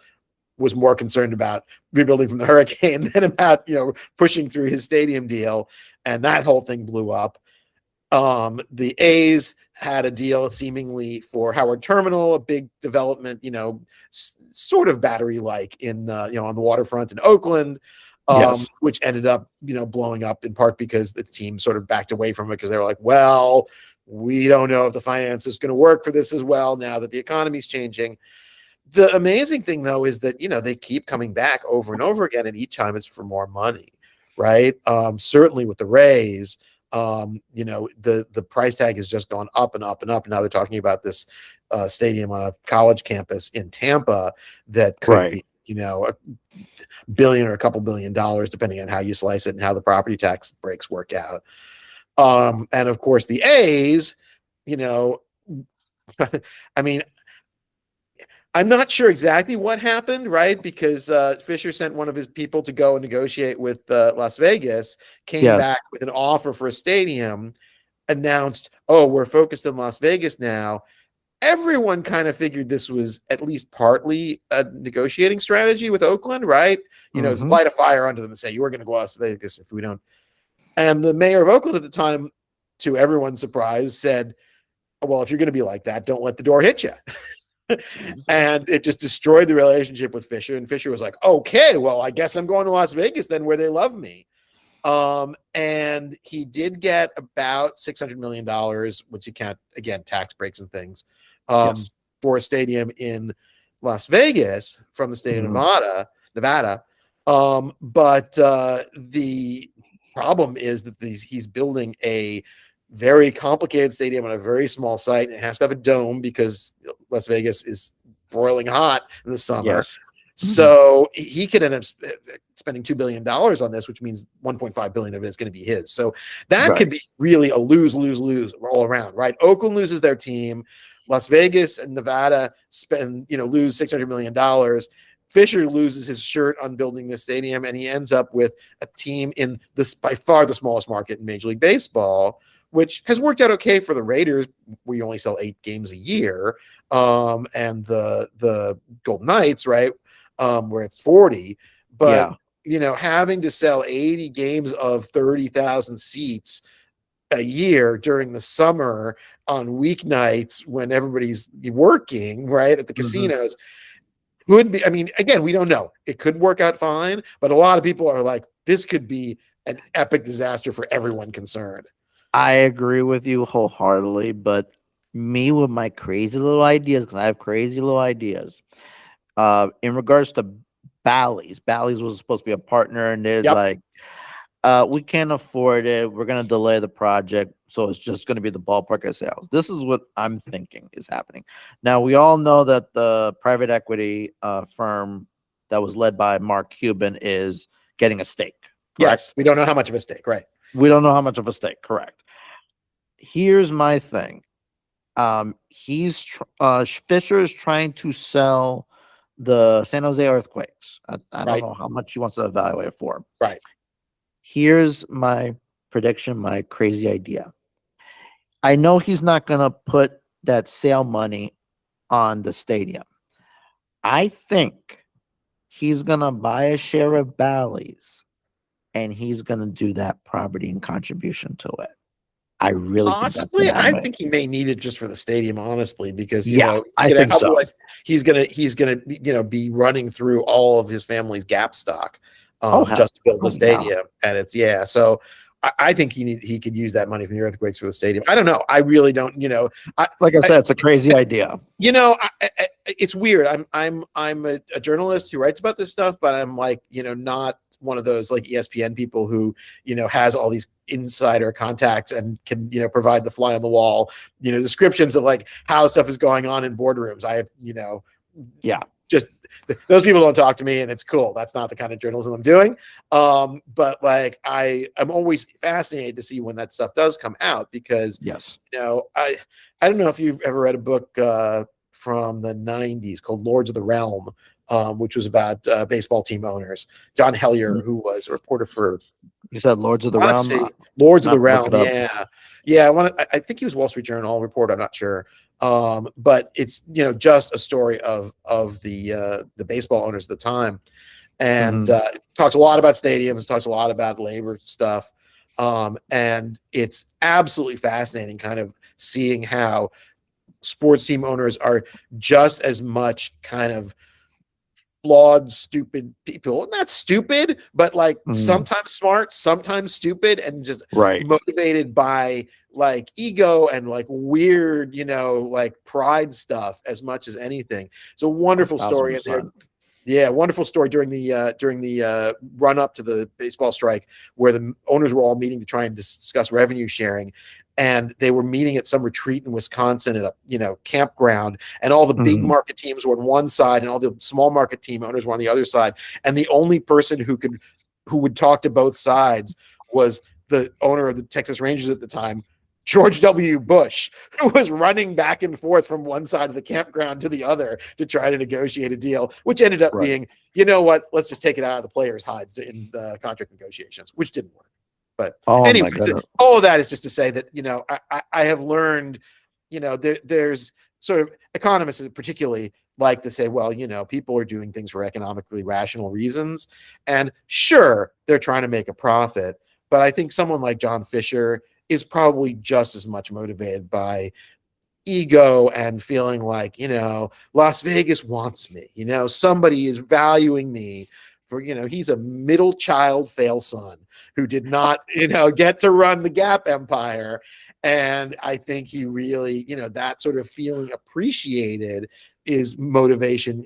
was more concerned about rebuilding from the hurricane than about pushing through his stadium deal, and that whole thing blew up. The A's had a deal seemingly for Howard Terminal, a big development, sort of battery like in on the waterfront in Oakland. Yes. Which ended up, blowing up in part because the team sort of backed away from it because they were like, well, we don't know if the finance is going to work for this as well now that the economy's changing. The amazing thing, though, is that, they keep coming back over and over again, and each time it's for more money, right? Certainly with the Rays, the price tag has just gone up and up and up. And now they're talking about this stadium on a college campus in Tampa that could Right. be, $1 billion or a couple $1 billion, depending on how you slice it and how the property tax breaks work out. And of course the A's, I mean, I'm not sure exactly what happened, right? Because Fisher sent one of his people to go and negotiate with Las Vegas, came Yes. back with an offer for a stadium, announced, oh, we're focused in Las Vegas now. Everyone kind of figured this was at least partly a negotiating strategy with Oakland, right? Mhm. Light a fire under them and say, you were going to go to Las Vegas if we don't. And the mayor of Oakland at the time, to everyone's surprise, said, well, if you're going to be like that, don't let the door hit you. And it just destroyed the relationship with Fisher. And Fisher was like, okay, well, I guess I'm going to Las Vegas then, where they love me. And he did get about $600 million, which you can't, again, tax breaks and things, Yes. for a stadium in Las Vegas from the state of Nevada. But the problem is that he's building a very complicated stadium on a very small site, and it has to have a dome because Las Vegas is broiling hot in the summer. Yes. So he could end up spending $2 billion on this, which means $1.5 billion of it is going to be his. So that Right. could be really a lose all around, right? Oakland loses their team. Las Vegas and Nevada lose $600 million. Fisher loses his shirt on building this stadium, and he ends up with a team in this by far the smallest market in Major League Baseball, which has worked out okay for the Raiders, where you only sell 8 games a year, and the Golden Knights, right, where it's 40. But having to sell 80 games of 30,000 seats a year during the summer on weeknights when everybody's working, right, at the casinos could be, I mean, again, we don't know. It could work out fine, but a lot of people are like, this could be an epic disaster for everyone concerned. I agree with you wholeheartedly, but me with my crazy little ideas, because I have crazy little ideas. In regards to Bally's was supposed to be a partner, and they're Yep. like, we can't afford it. We're gonna delay the project, so it's just gonna be the ballpark of sales. This is what I'm thinking is happening. Now we all know that the private equity firm that was led by Mark Cuban is getting a stake. Correct? Yes. We don't know how much of a stake, right? We don't know how much of a stake. Correct. Here's my thing. Fisher is trying to sell the San Jose Earthquakes. I don't Right. know how much he wants to evaluate it for. Right. Here's my prediction, my crazy idea. I know he's not going to put that sale money on the stadium. I think he's going to buy a share of Bally's and he's going to do that property and contribution to it. I really think that's Possibly, going to I happen. think he may need it just for the stadium, honestly, because Yeah, I think so. otherwise he's gonna be running through all of his family's Gap stock just to build the stadium, and it's So I think he could use that money from the earthquakes for the stadium. I don't know. I really don't. Like I said, it's a crazy idea. It's weird. I'm a journalist who writes about this stuff, but I'm like not one of those like ESPN people who has all these insider contacts and can provide the fly on the wall descriptions of like how stuff is going on in boardrooms. I have just those people don't talk to me, and it's cool. That's not the kind of journalism I'm doing. But like I'm always fascinated to see when that stuff does come out, because I don't know if you've ever read a book from the 90s called Lords of the Realm, which was about baseball team owners. John Hellier, who was a reporter for. You said Lords of the Realm? Lords of the Realm, yeah. I think he was Wall Street Journal reporter. I'm not sure, but it's just a story of the baseball owners at the time, and it talks a lot about stadiums, talks a lot about labor stuff, and it's absolutely fascinating, kind of seeing how sports team owners are just as much kind of flawed, stupid people. Not stupid, but like sometimes smart, sometimes stupid, and just motivated by like ego and like weird, like pride stuff as much as anything. It's a wonderful story in there. Yeah, wonderful story during the run up to the baseball strike, where the owners were all meeting to try and discuss revenue sharing, and they were meeting at some retreat in Wisconsin at a campground, and all the big market teams were on one side and all the small market team owners were on the other side, and the only person who would talk to both sides was the owner of the Texas Rangers at the time, George W. Bush, who was running back and forth from one side of the campground to the other to try to negotiate a deal, which ended up being, let's just take it out of the players' hides in the contract negotiations, which didn't work. But anyway, all of that is just to say that, I have learned, there's sort of economists particularly like to say, well, people are doing things for economically rational reasons. And sure, they're trying to make a profit. But I think someone like John Fisher is probably just as much motivated by ego and feeling like, Las Vegas wants me, somebody is valuing me for, he's a middle child fail son who did not, get to run the Gap empire. And I think he really, that sort of feeling appreciated is motivation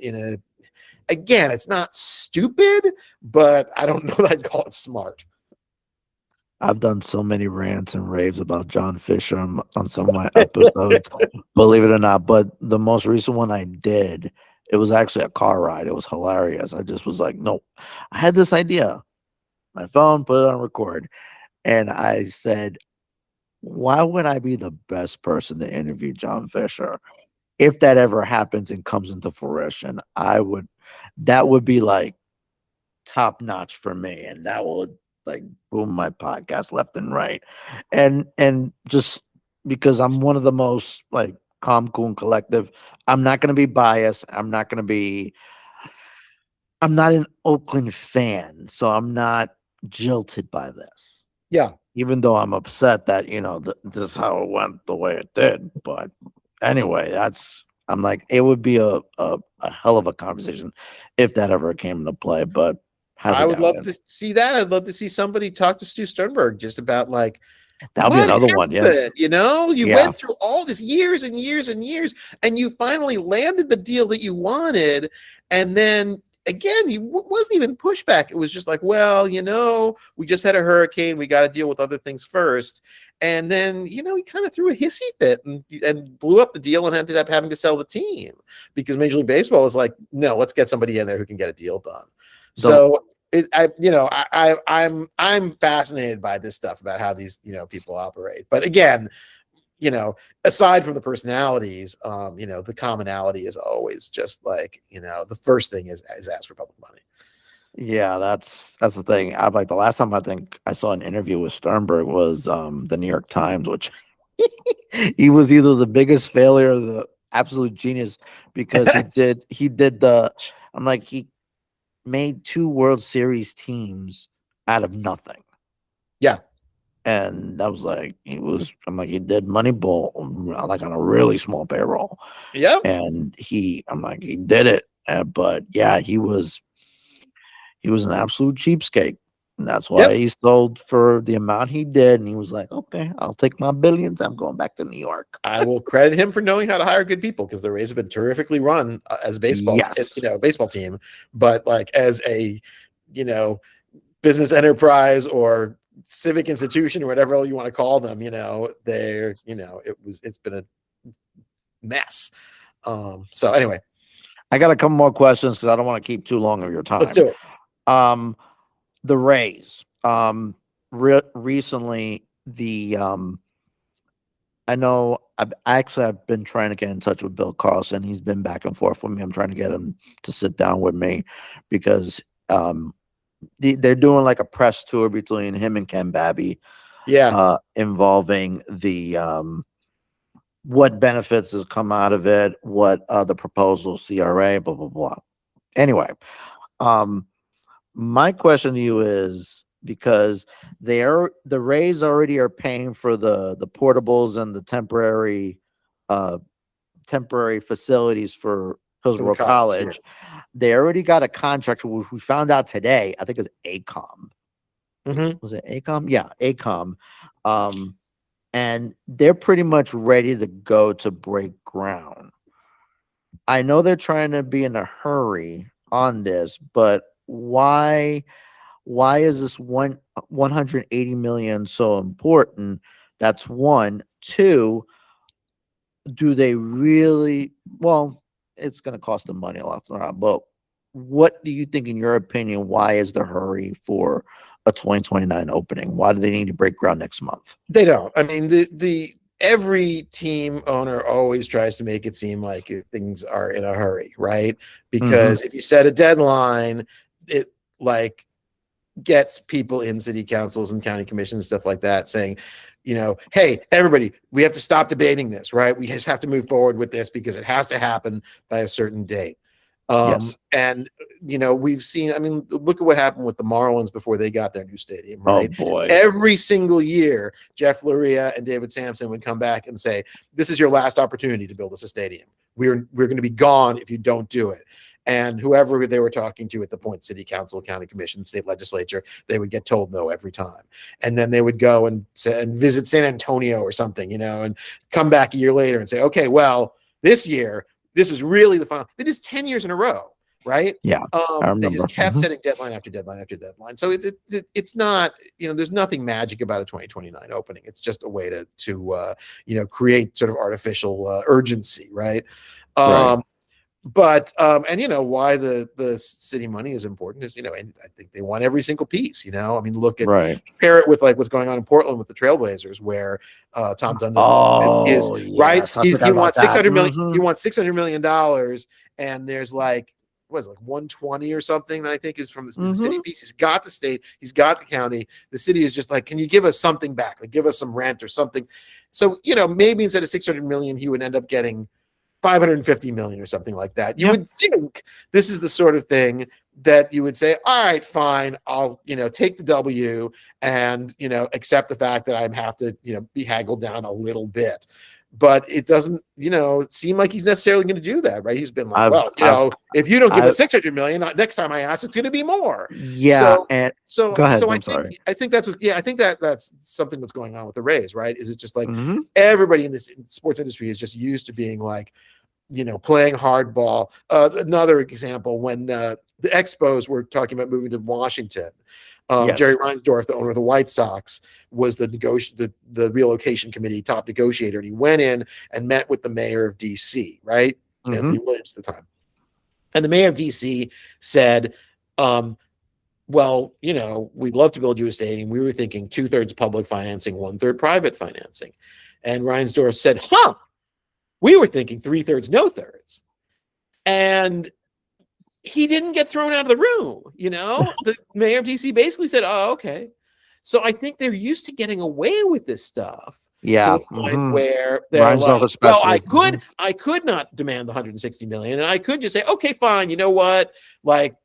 again, it's not stupid, but I don't know that I'd call it smart. I've done so many rants and raves about John Fisher on some of my episodes, believe it or not. But the most recent one I did, it was actually a car ride. It was hilarious. I just was like, no, I had this idea. My phone, put it on record. And I said, why would I be the best person to interview John Fisher? If that ever happens and comes into fruition, that would be like top notch for me. And that would like boom my podcast left and right. And just because I'm one of the most like calm, cool, and collective, I'm not going to be biased. I'm not an Oakland fan, so I'm not jilted by this. Yeah. Even though I'm upset that, this is how it went the way it did. But anyway, I'm like, it would be a hell of a conversation if that ever came into play. But I would love to see that. I'd love to see somebody talk to Stu Sternberg just about like That'll be What another one. Yes. happened? You know, you Yeah. went through all this years and years and years, and you finally landed the deal that you wanted. And then again, you wasn't even pushback. It was just like, well, you know, we just had a hurricane. We got to deal with other things first. And then, you know, he kind of threw a hissy fit and blew up the deal and ended up having to sell the team because Major League Baseball was like, no, let's get somebody in there who can get a deal done. So I'm fascinated by this stuff about how these, you know, people operate. But again, you know, aside from the personalities, you know, the commonality is always just like, you know, the first thing is ask for public money. Yeah, that's the thing. I like the last time I think I saw an interview with Sternberg was the New York Times, which he was either the biggest failure or the absolute genius because he did the I'm like he made 2 World Series teams out of nothing. Yeah. And that was like I'm like he did Moneyball like on a really small payroll. Yeah. And I'm like he did it. But yeah, he was an absolute cheapskate. And that's why he sold for the amount he did. And he was like, okay, I'll take my billions. I'm going back to New York. I will credit him for knowing how to hire good people because the Rays have been terrifically run as baseball, you know, baseball team. But like as a, you know, business enterprise or civic institution or whatever you want to call them, you know, they're, you know, it's been a mess. So anyway, I got a couple more questions because I don't want to keep too long of your time. let's do it. The Rays. Recently, I know I've been trying to get in touch with Bill Carlson. He's been back and forth with me. I'm trying to get him to sit down with me because they're doing like a press tour between him and Ken Babby. Yeah. Involving the what benefits has come out of it, what the proposal CRA, blah blah blah. Anyway, my question to you is because the Rays already are paying for the portables and the temporary facilities for Hillsborough College. They already got a contract, which we found out today. I think it's AECOM. Was it AECOM? Yeah, AECOM. And they're pretty much ready to go to break ground. I know they're trying to be in a hurry on this, but why is this 180 million so important? That's one. Two, do they really? Well, it's going to cost them money left and right, but what do you think, in your opinion, why is the hurry for a 2029 opening? Why do they need to break ground next month? They don't. I mean, every team owner always tries to make it seem like things are in a hurry, right? Because if you set a deadline, it like gets people in city councils and county commissions and stuff like that saying, you know, hey, everybody, we have to stop debating this, right? We just have to move forward with this because it has to happen by a certain date. Yes. And, you know, we've seen, I mean, look at what happened with the Marlins before they got their new stadium, right? Oh, boy. Every single year, Jeff Luria and David Sampson would come back and say, this is your last opportunity to build us a stadium. We're going to be gone if you don't do it. And whoever they were talking to at the point, city council, county commission, state legislature, they would get told no every time. And then they would go and visit San Antonio or something, you know, and come back a year later and say, okay, well, this year, this is really the final. It is 10 years in a row, right? Yeah. They just kept setting deadline after deadline after deadline. So it's not, you know, there's nothing magic about a 2029 opening. It's just a way to you know, create sort of artificial urgency, right? Right. But and you know why the city money is important is, you know, and I think they want every single piece, you know. I mean, look at compare it with like what's going on in Portland with the Trailblazers, where Tom Dundon is right. He wants 600 million. He wants $600 million, and there's like what is it, like 120 or something that I think is from the city piece. He's got the state, he's got the county. The city is just like, can you give us something back? Like give us some rent or something. So, you know, maybe instead of 600 million, he would end up getting 550 million or something like that. You would think this is the sort of thing that you would say, all right, fine, I'll, you know, take the W and, you know, accept the fact that I have to, you know, be haggled down a little bit. but it doesn't, seem like he's necessarily going to do that, right? He's been like, if you don't give us 600 million, next time I ask, it's going to be more. Yeah, So, and so, go ahead. so I'm sorry. I think that's what, I think that's something that's going on with the Rays, right? Is it just like Mhm. everybody in this sports industry is just used to being like, playing hardball. Another example, when the Expos were talking about moving to Washington, Yes. Jerry Reinsdorf, the owner of the White Sox, was the relocation committee top negotiator, and he went in and met with the mayor of DC, right? Mhm. Anthony Williams at the time. And the mayor of DC said, well, we'd love to build you a stadium. We were thinking 2/3 public financing, 1/3 private financing. And Reinsdorf said, we were thinking 3/3, no thirds. And he didn't get thrown out of the room. The mayor of DC basically said, oh, okay. So I think they're used to getting away with this stuff. Yeah. To the point where they're Reinsdorf like, well, especially. I could not demand the 160 million, and I could just say, okay, fine. You know what? Like,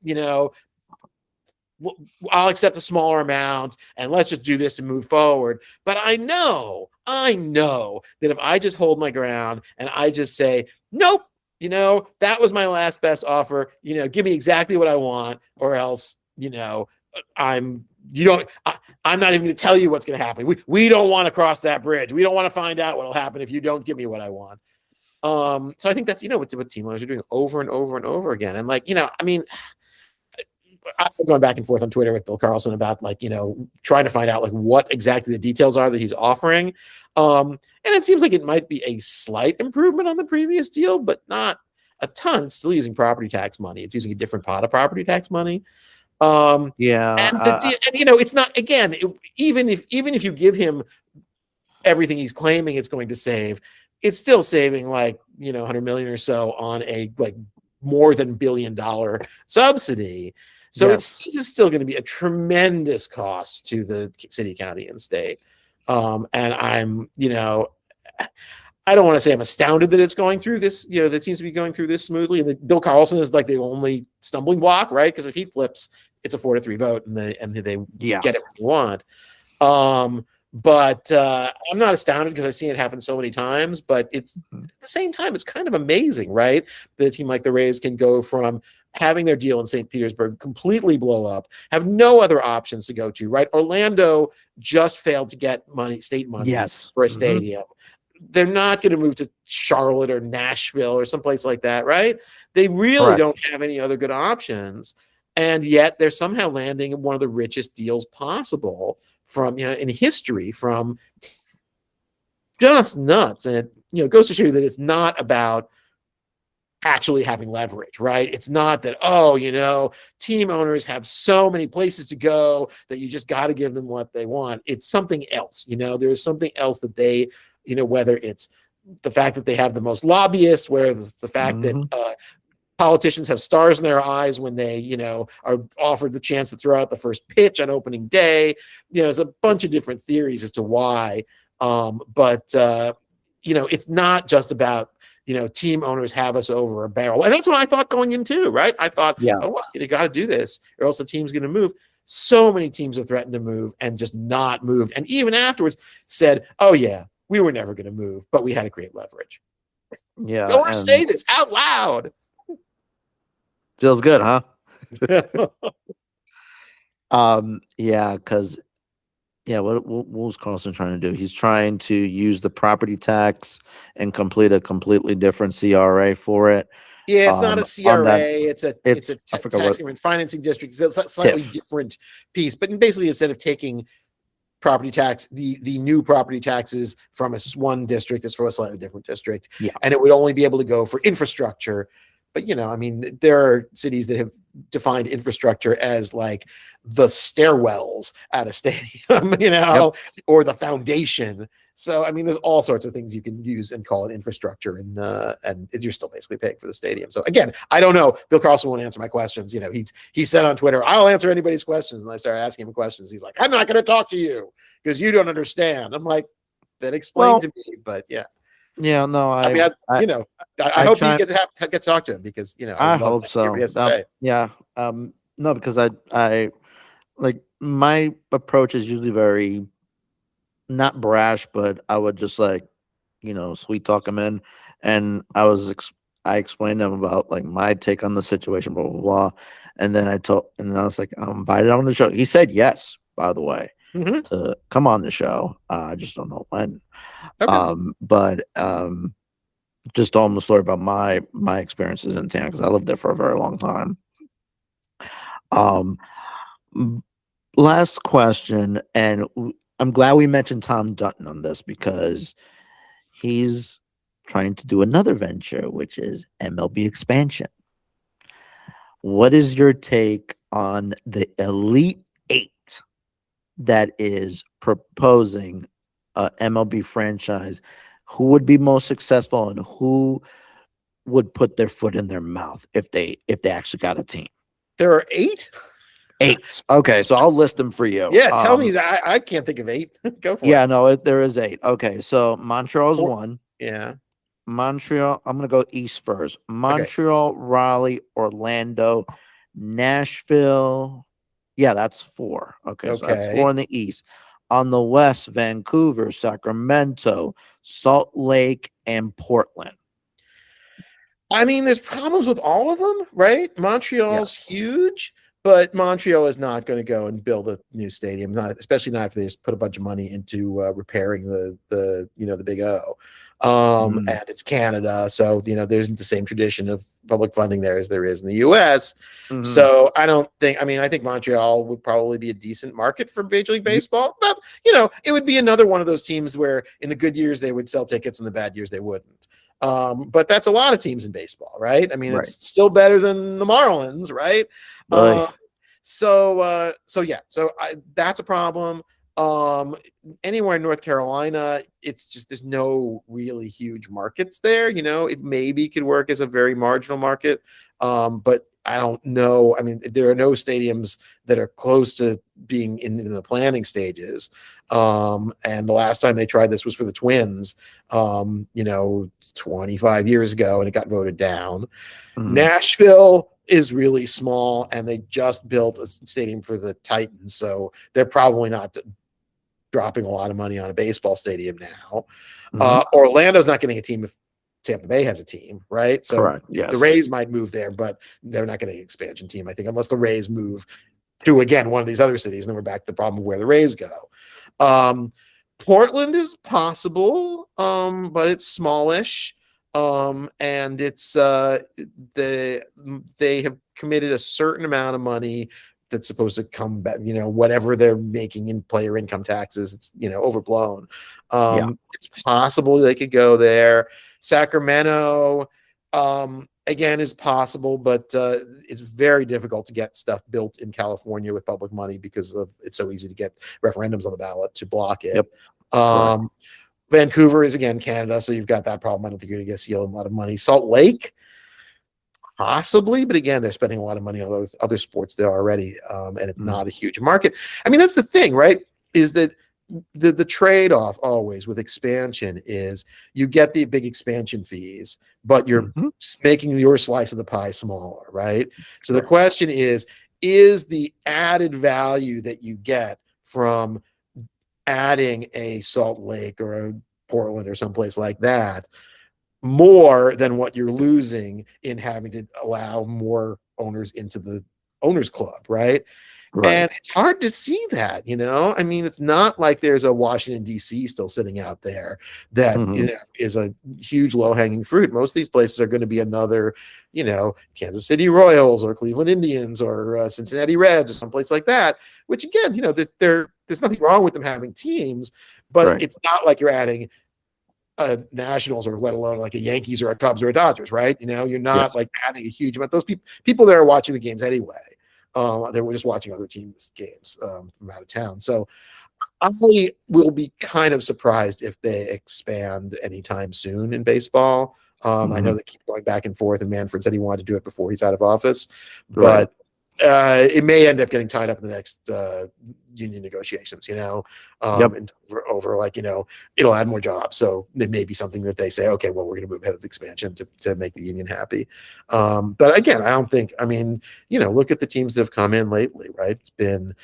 I'll accept a smaller amount and let's just do this and move forward. But I know that if I just hold my ground and I just say, nope, that was my last best offer, give me exactly what I want, or else, I'm not even going to tell you what's going to happen. We don't want to cross that bridge. We don't want to find out what'll happen if you don't give me what I want. So I think that's, what team owners are doing over and over and over again. And like, I've gone back and forth on Twitter with Bill Carlson about trying to find out like what exactly the details are that he's offering. And it seems like it might be a slight improvement on the previous deal, but not a ton. It's still using property tax money. It's using a different pot of property tax money. Yeah. And it's not, again, even if you give him everything he's claiming it's going to save, it's still saving like, 100 million or so on a like more than $1 billion subsidy. So it's still going to be a tremendous cost to the city, county, and state. And I'm, I don't want to say I'm astounded that it's going through this, that seems to be going through this smoothly. And Bill Carlson is like the only stumbling block, right? Because if he flips, it's a 4-3 vote, and they get it what you want. But I'm not astounded because I've seen it happen so many times. But it's at the same time, it's kind of amazing, right? That a team like the Rays can go from having their deal in St. Petersburg completely blow up, have no other options to go to, right? Orlando just failed to get state money for a stadium. They're not going to move to Charlotte or Nashville or someplace like that, right? They really don't have any other good options. And yet they're somehow landing in one of the richest deals possible from, in history, from just nuts. And it goes to show you that it's not about actually having leverage, right? It's not that, team owners have so many places to go that you just got to give them what they want. It's something else. There's something else that they, whether it's the fact that they have the most lobbyists, where the fact that politicians have stars in their eyes when they, are offered the chance to throw out the first pitch on opening day. There's a bunch of different theories as to why. But it's not just about, team owners have us over a barrel. And that's what I thought going into, right? I thought, you got to do this or else the team's going to move. So many teams have threatened to move and just not moved. And even afterwards said, oh yeah, we were never going to move, but we had to create leverage. Yeah. Don't say this out loud. Feels good, huh? Because what was Carlson trying to do? He's trying to use the property tax and complete a completely different CRA for it. Yeah, it's not a CRA. It's a tax financing district. It's a slightly different piece. But basically, instead of taking property tax, the new property taxes from one district is from a slightly different district. Yeah. And it would only be able to go for infrastructure. But, there are cities that have defined infrastructure as like the stairwells at a stadium, or the foundation. So, there's all sorts of things you can use and call it infrastructure, and you're still basically paying for the stadium. So again, I don't know. Bill Carlson won't answer my questions. He said on Twitter, I'll answer anybody's questions. And I started asking him questions. He's like, I'm not going to talk to you because you don't understand. I'm like, then explain to me. But yeah. Yeah, no, I hope you get to talk to him because I hope so. Yeah, no, because I like my approach is usually very not brash, but I would just like sweet talk him in, and I explained to him about like my take on the situation, blah blah blah, and then I was like, I'm invited on the show. He said yes, by the way, Mhm. to come on the show. I just don't know when. Okay. But just told him the story about my experiences in town because I lived there for a very long time. Um, m- Last question, and I'm glad we mentioned Tom Dutton on this because he's trying to do another venture, which is MLB expansion. What is your take on the Elite Eight that is proposing a MLB franchise? Who would be most successful and who would put their foot in their mouth if they actually got a team? There are 8. Eight. Okay, so I'll list them for you. Yeah, tell me that. I can't think of 8. Go for Yeah, it. no, there is eight. Okay, so Montreal's Or- one. yeah. Montreal. I'm gonna go east first. Okay. Montreal, Raleigh, Orlando, Nashville. Yeah, that's four. Okay, so that's four Okay. in the east. On the west, Vancouver, Sacramento, Salt Lake, and Portland. I mean, there's problems with all of them, right? Montreal's Yes. huge, but Montreal is not going to go and build a new stadium, not especially not if they just put a bunch of money into repairing the Big O. Mm, And it's Canada, so there isn't the same tradition of public funding there as there is in the U.S. mhm. So I don't think. I mean, I think Montreal would probably be a decent market for Major League You- Baseball, but it would be another one of those teams where in the good years they would sell tickets, in the bad years they wouldn't. But that's a lot of teams in baseball, right? I mean, right. it's still better than the Marlins, right? Oy. So yeah, that's a problem. Anywhere in North Carolina, it's just there's no really huge markets there. It maybe could work as a very marginal market, but I don't know. I mean, there are no stadiums that are close to being in the planning stages. And the last time they tried this was for the Twins, 25 years ago, and it got voted down. Mhm. Nashville is really small, and they just built a stadium for the Titans, so they're probably not dropping a lot of money on a baseball stadium now. Mhm. Orlando's not getting a team if Tampa Bay has a team, right? So Correct. the Yes. Rays might move there, but they're not getting an expansion team, I think, unless the Rays move to, again, one of these other cities, and then we're back to the problem of where the Rays go. Portland is possible, but it's smallish. And it's they have committed a certain amount of money that's supposed to come back, whatever they're making in player income taxes, it's overblown. Yeah. It's possible they could go there. Sacramento, again, is possible, but it's very difficult to get stuff built in California with public money because it's so easy to get referendums on the ballot to block it. Yep. Vancouver is, again, Canada, so you've got that problem. I don't think you're going to get see a lot of money. Salt Lake, possibly, but again, they're spending a lot of money on those other sports there already, and it's not a huge market. I mean, that's the thing, right? Is that the trade-off always with expansion is you get the big expansion fees, but you're Mhm. making your slice of the pie smaller, right? So the Correct. question is the added value that you get from adding a Salt Lake or a Portland or someplace like that more than what you're losing in having to allow more owners into the owners club, right? Right. And it's hard to see that, I mean, it's not like there's a Washington, D.C. still sitting out there that Mhm. is a huge low-hanging fruit. Most of these places are going to be another, Kansas City Royals or Cleveland Indians or Cincinnati Reds or someplace like that, which, again, there's nothing wrong with them having teams, but Right. it's not like you're adding Nationals or let alone like a Yankees or a Cubs or a Dodgers, right? You're not Yes. like adding a huge amount. Those people there are watching the games anyway. They were just watching other teams' games from out of town. So I will be kind of surprised if they expand anytime soon in baseball. I know Mhm. they keep going back and forth, and Manfred said he wanted to do it before he's out of office, Right. but it may end up getting tied up in the next union negotiations, Yep. and over like, it'll add more jobs. So it may be something that they say, okay, well, we're going to move ahead with expansion to make the union happy. But again, I don't think, I mean, look at the teams that have come in lately, right? It's been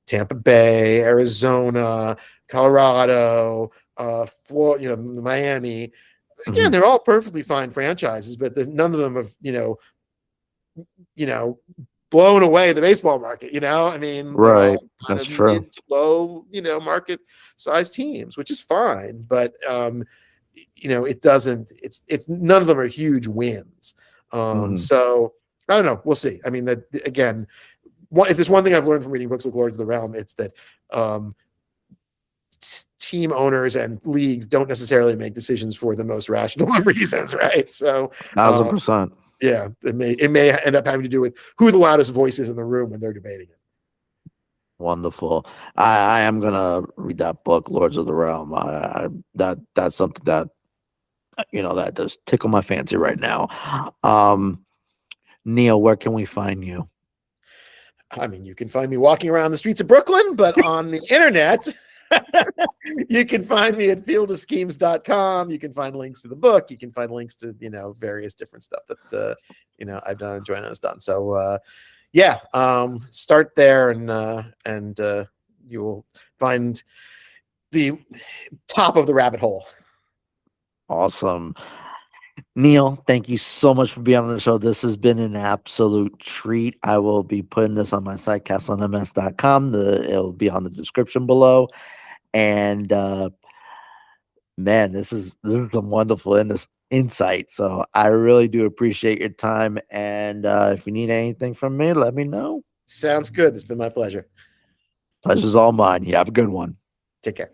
Tampa Bay, Arizona, Colorado, Miami. Again, Mhm. they're all perfectly fine franchises, but none of them have, blown away the baseball market. I mean, they're Right. all kind That's of true. mid to low, market size teams, which is fine. But it doesn't. It's none of them are huge wins. Mhm. So I don't know. We'll see. I mean, that again, if there's one thing I've learned from reading books like Lords of the Realm, it's that team owners and leagues don't necessarily make decisions for the most rational of reasons, right? So, 1,000%. yeah, it may end up having to do with who the loudest voice is in the room when they're debating it. Wonderful. I am gonna read that book, Lords of the Realm. That's something that that does tickle my fancy right now. Neil, where can we find you? I mean, you can find me walking around the streets of Brooklyn, but on the internet, you can find me at fieldofschemes.com. You can find links to the book. You can find links to, various different stuff that, I've done and Joanna has done. So, start there and you will find the top of the rabbit hole. Awesome. Neil, thank you so much for being on the show. This has been an absolute treat. I will be putting this on my site, castleonms.com. It'll be on the description below. And man, this is some wonderful insight. So I really do appreciate your time. And if you need anything from me, let me know. Sounds good. It's been my pleasure. Pleasure's all mine. You have a good one. Take care.